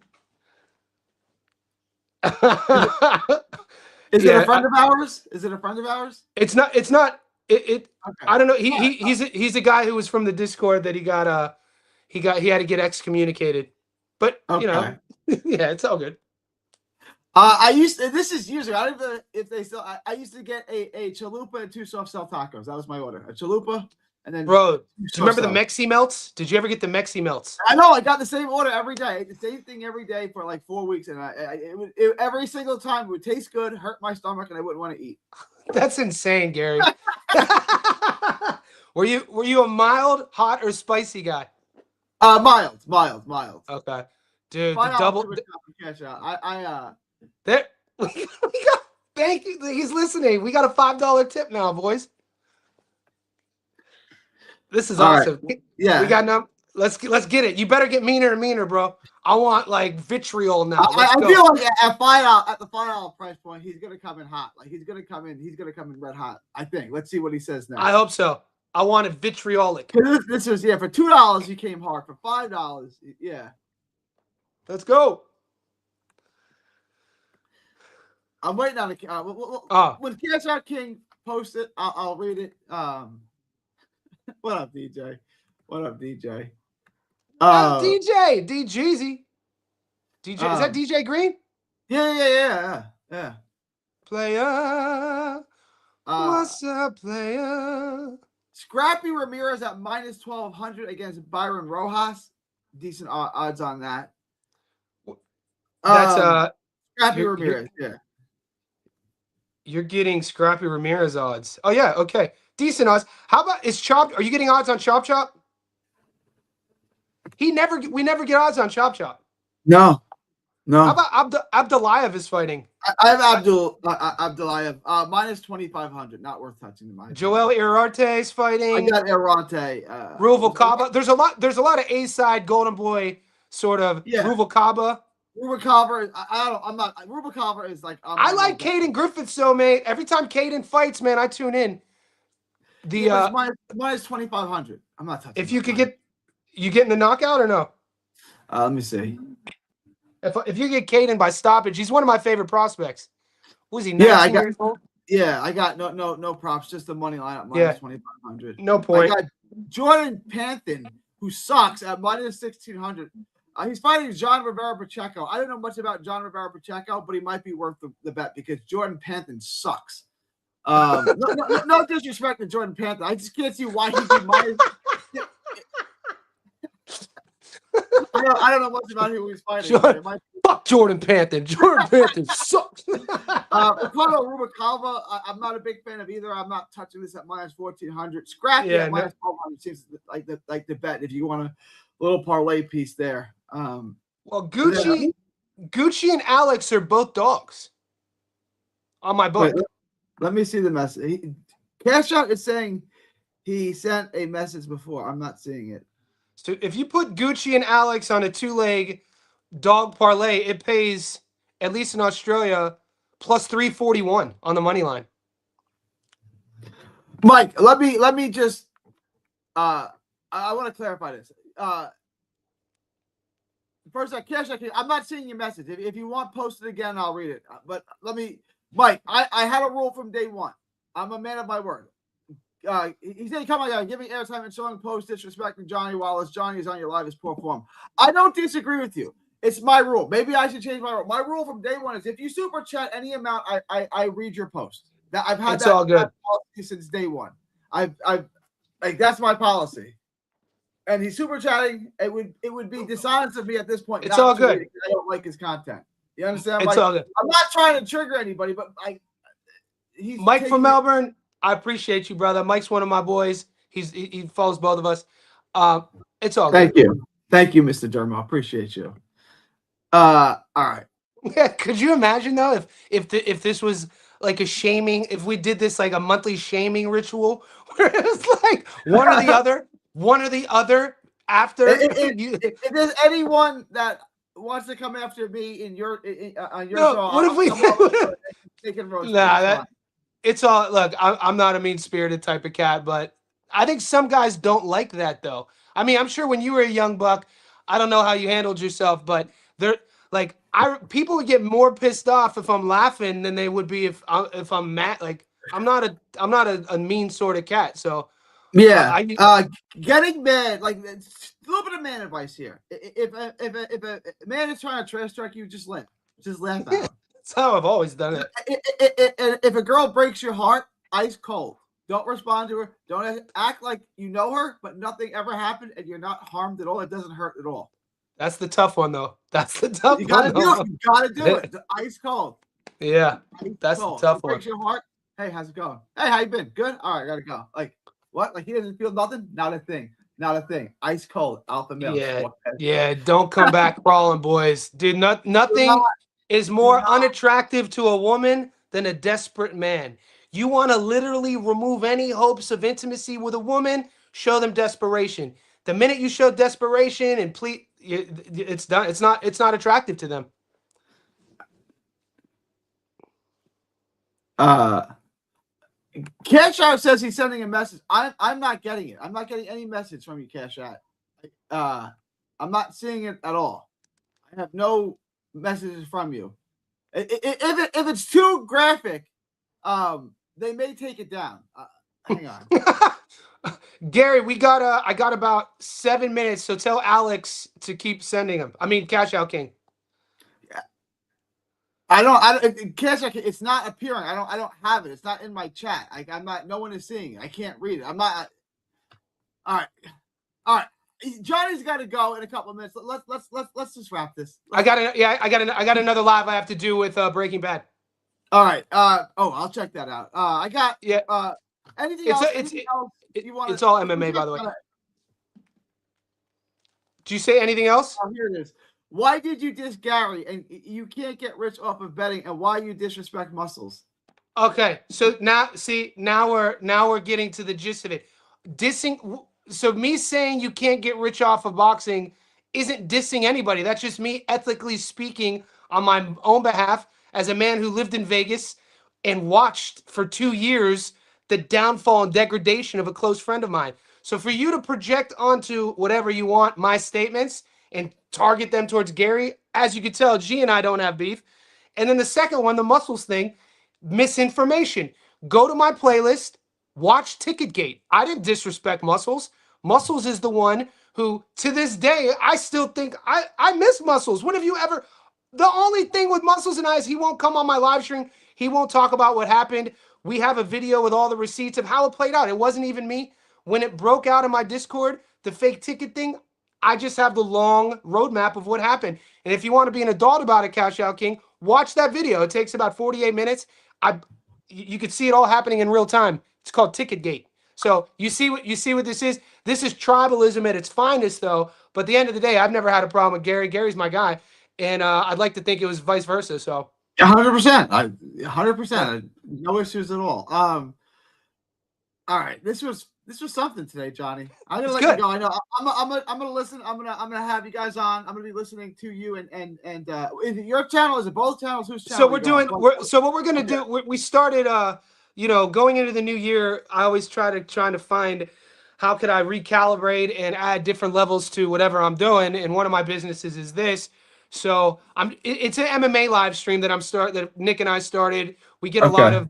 Is it a friend of ours? Is it a friend of ours? It's not. Okay. I don't know. He's a guy who was from the Discord that he had to get excommunicated. But you know, yeah, it's all good. This is usually, I don't know if they still, I used to get a chalupa and 2 soft shell tacos. That was my order. A chalupa and then. Bro, do you remember the Mexi Melts? Did you ever get the Mexi Melts? I know. I got the same order every day. I ate the same thing every day for like 4 weeks. And every single time it would taste good, hurt my stomach, and I wouldn't want to eat. That's insane, Gary. Were you a mild, hot, or spicy guy? Mild. Okay. Dude, the double. Cash out. There, we got. Thank you. He's listening. We got a $5 tip now, boys. This is awesome. Right. Yeah, we got enough. Let's get it. You better get meaner and meaner, bro. I want like vitriol now. I feel like at the $5 price point, he's gonna come in hot. Like he's gonna come in red hot. I think. Let's see what he says now. I hope so. I want it vitriolic. This was for $2 you came hard. For $5, yeah. Let's go. I'm waiting on when Cash Out King posts it, I'll read it. What up, DJ? DJ? D Jeezy. DJ, is that DJ Green? Yeah. Player. What's up, player? Scrappy Ramirez at minus 1,200 against Byron Rojas. Decent odds on that. That's Scrappy Ramirez. Yeah. You're getting Scrappy Ramirez odds. Oh yeah, okay. Decent odds. How about are you getting odds on Chop Chop? We never get odds on Chop Chop. No. How about Abdulayev is fighting? I have Abdulayev minus 2,500. Not worth touching. Joel Irarte is fighting. I got Irante. Ruvalcaba. There's a lot of A-side Golden Boy sort of. Yeah. Ruvalcaba. Rubalcaba is like. I like Caden Griffiths, so mate. Every time Caden fights, man, I tune in. Minus 2,500. I'm not touching. If you could getting the knockout or no? Let me see. If you get Caden by stoppage, he's one of my favorite prospects. Was he? 19 years old? Yeah, I got no props, just the money line at minus 2,500. No point. I got Jordan Panthin, who sucks, at minus 1,600. He's fighting John Rivera Pacheco. I don't know much about John Rivera Pacheco, but he might be worth the bet because Jordan Panthin sucks. No disrespect to Jordan Panthin. I just can't see why he'd be minus. I don't know much about who he's fighting. Fuck Jordan Panthin. Jordan Panthin sucks. Ricardo Rubalcaba, I'm not a big fan of either. I'm not touching this at minus 1,400. Scrappy at minus 1,200 seems like the bet if you want a little parlay piece there. Well, Gucci and Alex are both dogs on my book. Wait, let me see the message. Cash Out is saying he sent a message before. I'm not seeing it. So if you put Gucci and Alex on a 2-leg dog parlay, it pays, at least in Australia, plus 341 on the money line. Mike, let me just I want to clarify this. First, I'm not seeing your message. If you want, post it again. I'll read it. But let me, Mike. I had a rule from day one. I'm a man of my word. He said, "Come on, giving airtime and showing post disrespecting Johnny Wallace. Johnny is on your live is poor form." I don't disagree with you. It's my rule. Maybe I should change my rule. My rule from day one is if you super chat any amount, I read your post. That I've had that policy since day one. I've like that's my policy. And he's super chatting. It would be dishonest of me at this point. It's all good. I don't like his content. You understand? It's all good. I'm not trying to trigger anybody, but he's Mike from Melbourne. I appreciate you, brother. Mike's one of my boys. He follows both of us. It's all good. Thank you, Mr. Dermo. Appreciate you. All right. Yeah, could you imagine though if this was like a shaming, if we did this like a monthly shaming ritual where it was like one or the other after if there's anyone that wants to come after me on your show, what if we it's all look, I'm not a mean-spirited type of cat, but I think some guys don't like that though. I mean, I'm sure when you were a young buck, I don't know how you handled yourself, but like people would get more pissed off if I'm laughing than they would be if I'm mad. Like I'm not a mean sort of cat. So yeah, getting mad, like a little bit of man advice here. If a man is trying to trash talk you, just laugh at him. That's how I've always done it. If a girl breaks your heart, ice cold. Don't respond to her. Don't act like you know her, but nothing ever happened and you're not harmed at all. It doesn't hurt at all. That's the tough one, though. That's the tough one. You gotta do it. Ice cold. Yeah, that's the tough one. Breaks your heart. Hey, how's it going? Hey, how you been? Good. All right, gotta go. Like what? Like he doesn't feel nothing? Not a thing. Not a thing. Ice cold. Alpha male. Yeah. Don't come back crawling, boys. Dude, nothing is more unattractive to a woman than a desperate man. You want to literally remove any hopes of intimacy with a woman? Show them desperation. The minute you show desperation and plead, it's done. It's not attractive to them. Cash Out says he's sending a message. I'm not getting it. I'm not getting any message from you, Cash Out. I'm not seeing it at all. I have no messages from you. If it's too graphic, they may take it down. Hang on. Gary, I got about 7 minutes, so tell Alex to keep sending them. I mean, Cash Out King. Yeah. I don't Cash Out King, it's not appearing. I don't have it. It's not in my chat. I'm not. No one is seeing it. I can't read it. I'm not. All right. Johnny's got to go in a couple of minutes. Let's just wrap this. I got another live I have to do with Breaking Bad. All right. I'll check that out. I got anything else? It's all MMA, by the way. Do you say anything else? Oh, here it is. Why did you diss Gary? And you can't get rich off of betting. And why you disrespect Muscles? Okay, so now we're getting to the gist of it. Dissing. So me saying you can't get rich off of boxing isn't dissing anybody. That's just me ethically speaking on my own behalf as a man who lived in Vegas and watched for 2 years the downfall and degradation of a close friend of mine. So for you to project onto whatever you want my statements and target them towards Gary, as you can tell, G and I don't have beef. And then the second one, the Muscles thing, misinformation. Go to my playlist, watch Ticketgate. I didn't disrespect Muscles. Muscles is the one who, to this day, I still think I miss Muscles. When have you ever... The only thing with Muscles and I is he won't come on my live stream. He won't talk about what happened. We have a video with all the receipts of how it played out. It wasn't even me. When it broke out in my Discord, the fake ticket thing, I just have the long roadmap of what happened. And if you want to be an adult about it, Cash Out King, watch that video. It takes about 48 minutes. You could see it all happening in real time. It's called Ticketgate. So you see what this is? This is tribalism at its finest, though. But at the end of the day, I've never had a problem with Gary. Gary's my guy. And I'd like to think it was vice versa. So 100%. 100%. No issues at all. All right. This was something today, Johnny. I'm gonna let you go. I know I'm gonna listen. I'm gonna have you guys on. I'm gonna be listening to you and your channel. Is it both channels? Whose channel? So what we're gonna do? We started. Going into the new year, I always trying to find how could I recalibrate and add different levels to whatever I'm doing. And one of my businesses is this. So it's an MMA live stream that Nick and I started. We get a lot Okay.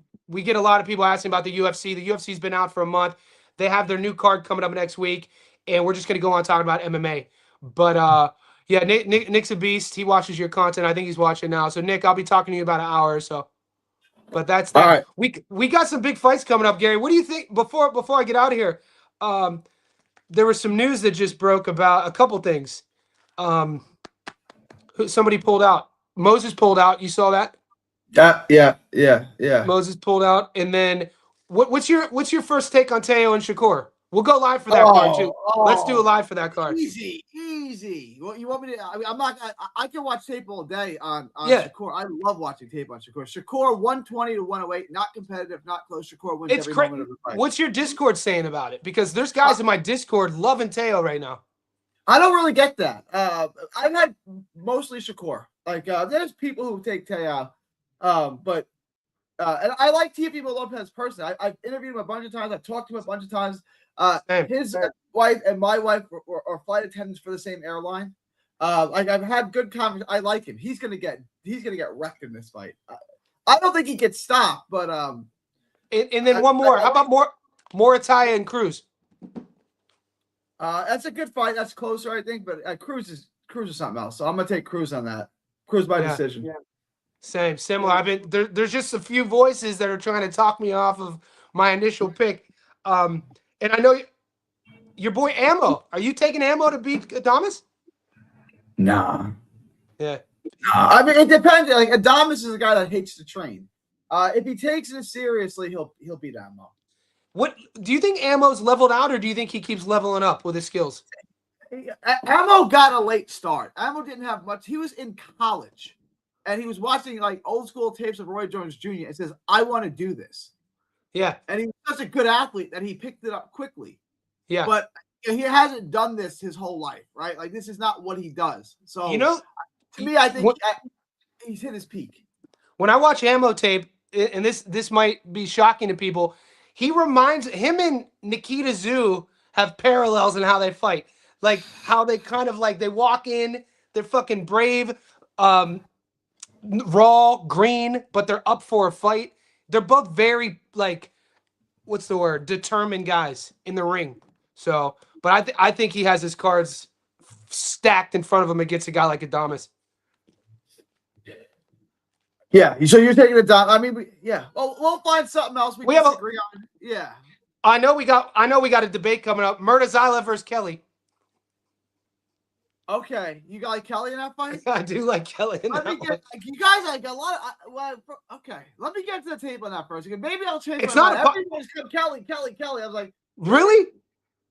of people asking about the UFC. The UFC's been out for a month. They have their new card coming up next week, and we're just gonna go on talking about MMA. But yeah, Nick's a beast. He watches your content. I think he's watching now. So Nick, I'll be talking to you about an hour or so. But that's All that. right. We got some big fights coming up, Gary. What do you think before I get out of here? There was some news that just broke about a couple things. Somebody pulled out. Moses pulled out. You saw that? Yeah. Moses pulled out. And then what's your first take on Tszyu and Shakur? We'll go live for that card too. Let's do a live for that card. Easy. Well, you want me to? I mean, I'm not. I can watch tape all day on Yeah. Shakur. I love watching tape on Shakur. Shakur 120 to 108, not competitive, not close. Shakur wins It's every crazy. moment of the fight. What's your Discord saying about it? Because there's guys in my Discord loving Tszyu right now. I don't really get that. I've had mostly Shakur. Like there's people who take Tszyu, but and I like Teofimolopez personally. I've interviewed him a bunch of times. I've talked to him a bunch of times. His wife and my wife are flight attendants for the same airline. Like I've had good conversations. I like him. He's gonna get wrecked in this fight. I don't think he gets stopped, but and then one more. How about Morataya and Cruz? That's a good fight. That's closer, I think. But Cruz is something else. So I'm gonna take Cruz on that. Cruz by decision. Yeah. Similar. There's just a few voices that are trying to talk me off of my initial pick. And I know your boy Ammo. Are you taking Ammo to beat Adames? Nah. Yeah. I mean, it depends. Like Adames is a guy that hates to train. If he takes it seriously, he'll beat Ammo. What do you think? Ammo's leveled out, or do you think he keeps leveling up with his skills? Ammo got a late start. Ammo didn't have much. He was in college, and he was watching like old school tapes of Roy Jones Jr. and says, "I want to do this." Yeah. And he was such a good athlete that he picked it up quickly. Yeah. But he hasn't done this his whole life, right? Like this is not what he does. So to me, I think he's hit his peak. When I watch Ammo tape, and this might be shocking to people, him and Nikita Tszyu have parallels in how they fight. Like how they kind of like they walk in, they're fucking brave, raw, green, but they're up for a fight. They're both very like, what's the word? Determined guys in the ring. So, but I think he has his cards stacked in front of him against a guy like Adames. Yeah. So you're taking Adames. I mean, well, we'll find something else we disagree on. Yeah. I know we got a debate coming up. Murtazaila versus Kelly. Okay, you got like Kelly in that fight? I do like Kelly in that one. You guys like a lot of okay. Let me get to the tape on that first. Maybe I'll change. It's not everybody's Kelly. I was like, really?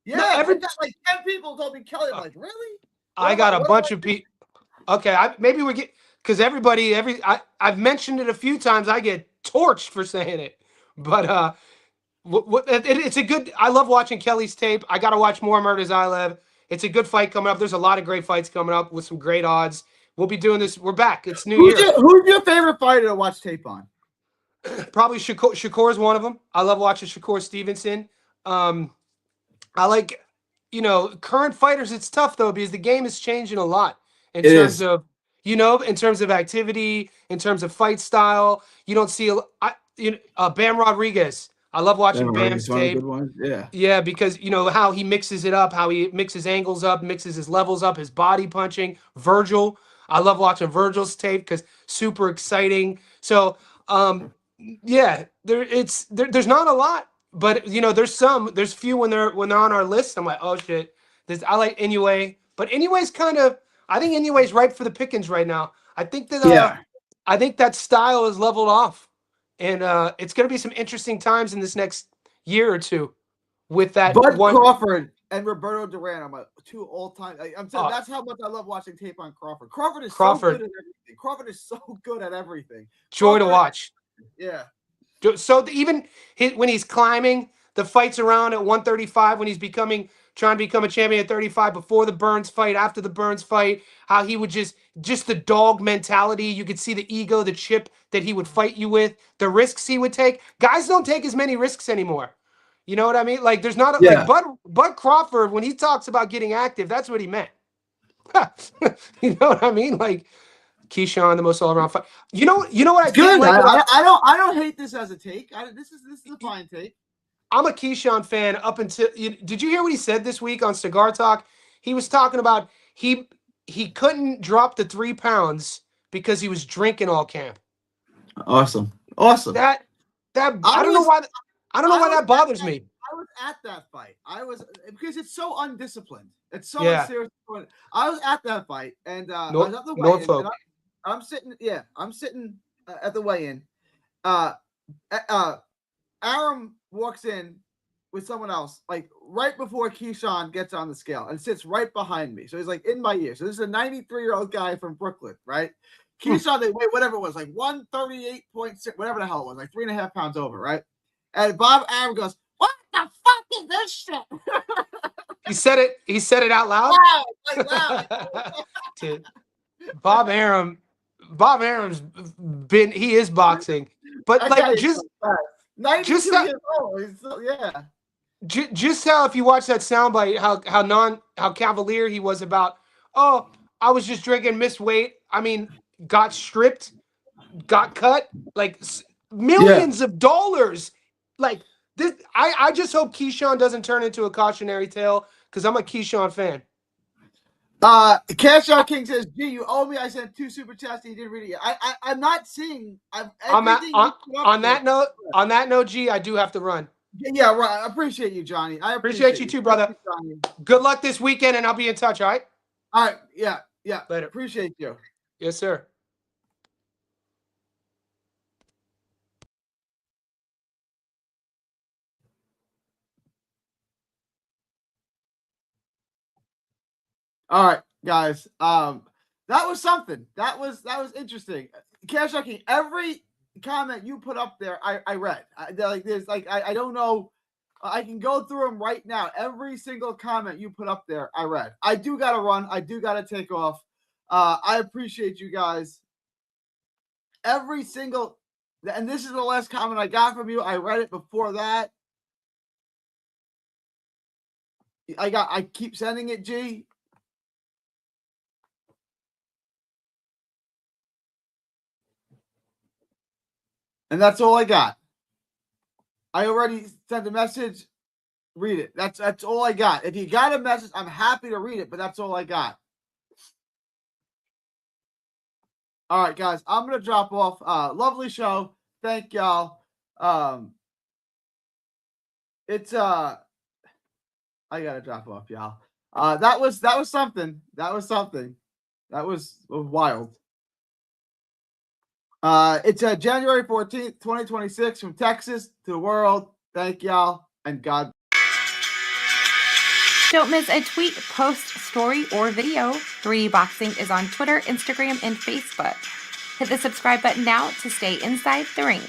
Yeah, no, like 10 people told me Kelly. I'm like, really? I got a bunch of people. Okay, maybe we get because I've mentioned it a few times. I get torched for saying it, but it's a good. I love watching Kelly's tape. I got to watch more Murtazaila. It's a good fight coming up. There's a lot of great fights coming up with some great odds. We'll be doing this. We're back. It's New Year. Who's your favorite fighter to watch tape on? Probably Shakur. Shakur is one of them. I love watching shakurstevenson. I like, current fighters. It's tough though because the game is changing a lot in terms of activity, in terms of fight style. You don't see Bam Rodriguez. I love watching Bam's tape. Yeah, because how he mixes it up, how he mixes angles up, mixes his levels up, his body punching. Virgil, I love watching Virgil's tape because super exciting. So, there's not a lot, but there's few when they're on our list. I'm like, oh shit, I like Inoue, but Inoue's I think Inoue's ripe for the pickings right now. I think that I think that style is leveled off. And it's going to be some interesting times in this next year or two with that. Bud Crawford and Roberto Duran are my two all-time. I'm saying that's how much I love watching tape on Crawford. Crawford is so good at everything. Crawford is so good at everything. Joy to watch. Yeah. So even when he's climbing, the fights around at 135, when he's trying to become a champion at 35, before the Burns fight, after the Burns fight, how he would just the dog mentality. You could see the ego, the chip that he would fight you with, the risks he would take. Guys don't take as many risks anymore. You know what I mean? Like, there's not a, Yeah. like Bud Crawford, when he talks about getting active, that's what he meant. You know what I mean? Like, Keyshawn, the most all-around fight. You know what I didn't Good. like about. I don't hate this as a take. This is a fine take. I'm a Keyshawn fan up until. Did you hear what he said this week on Cigar Talk? He was talking about he couldn't drop the 3 pounds because he was drinking all camp. Awesome. That I don't know why that bothers me. I was at that fight. Because it's so undisciplined. It's so Yeah. unserious. I was at that fight, and I No- was at the Norfolk. weigh-in. And I'm sitting. Yeah, I'm sitting at the weigh-in. Aram walks in with someone else, like right before Keyshawn gets on the scale, and sits right behind me. So he's like in my ear. So this is a 93-year-old guy from Brooklyn, right? Keyshawn, they weigh whatever it was, like 138.6, whatever the hell it was, like 3.5 pounds over, right? And Bob Arum goes, "What the fuck is this shit?" He said it out loud. Wow, like loud. Dude, Bob Arum's he is boxing, but That like guy is just so fast. 92 just that- years old. Yeah. just how, if you watch that soundbite, how cavalier he was about, oh, I was just drinking, missed weight. I mean, got stripped, got cut, like millions of dollars. Like this, I just hope Keyshawn doesn't turn into a cautionary tale, because I'm a Keyshawn fan. Cash Out King says, "Gee, you owe me. I sent 2 super chats and you didn't read it yet." I'm not seeing. On that note, G, I do have to run. Yeah, right. I appreciate you, Johnny. I Appreciate you too, brother. You, good luck this weekend, and I'll be in touch. All right. All right. Yeah. Later. Appreciate you. Yes, sir. All right, guys. That was something. That was interesting. Cash Out King, every comment you put up there, I read. I don't know. I can go through them right now. Every single comment you put up there, I read. I do got to run. I do got to take off. I appreciate you guys. Every single, and this is the last comment I got from you. I read it before that. I keep sending it, G. And that's all I got. I already sent a message. Read it. That's all I got. If you got a message, I'm happy to read it, but that's all I got. All right, guys. I'm gonna drop off. Lovely show. Thank y'all. It's I gotta drop off, y'all. That was something. That was something. That was wild. It's January 14th, 2026, from Texas to the world. Thank y'all, and God. Don't miss a tweet, post, story, or video. 3D Boxing is on Twitter, Instagram, and Facebook. Hit the subscribe button now to stay inside the ring.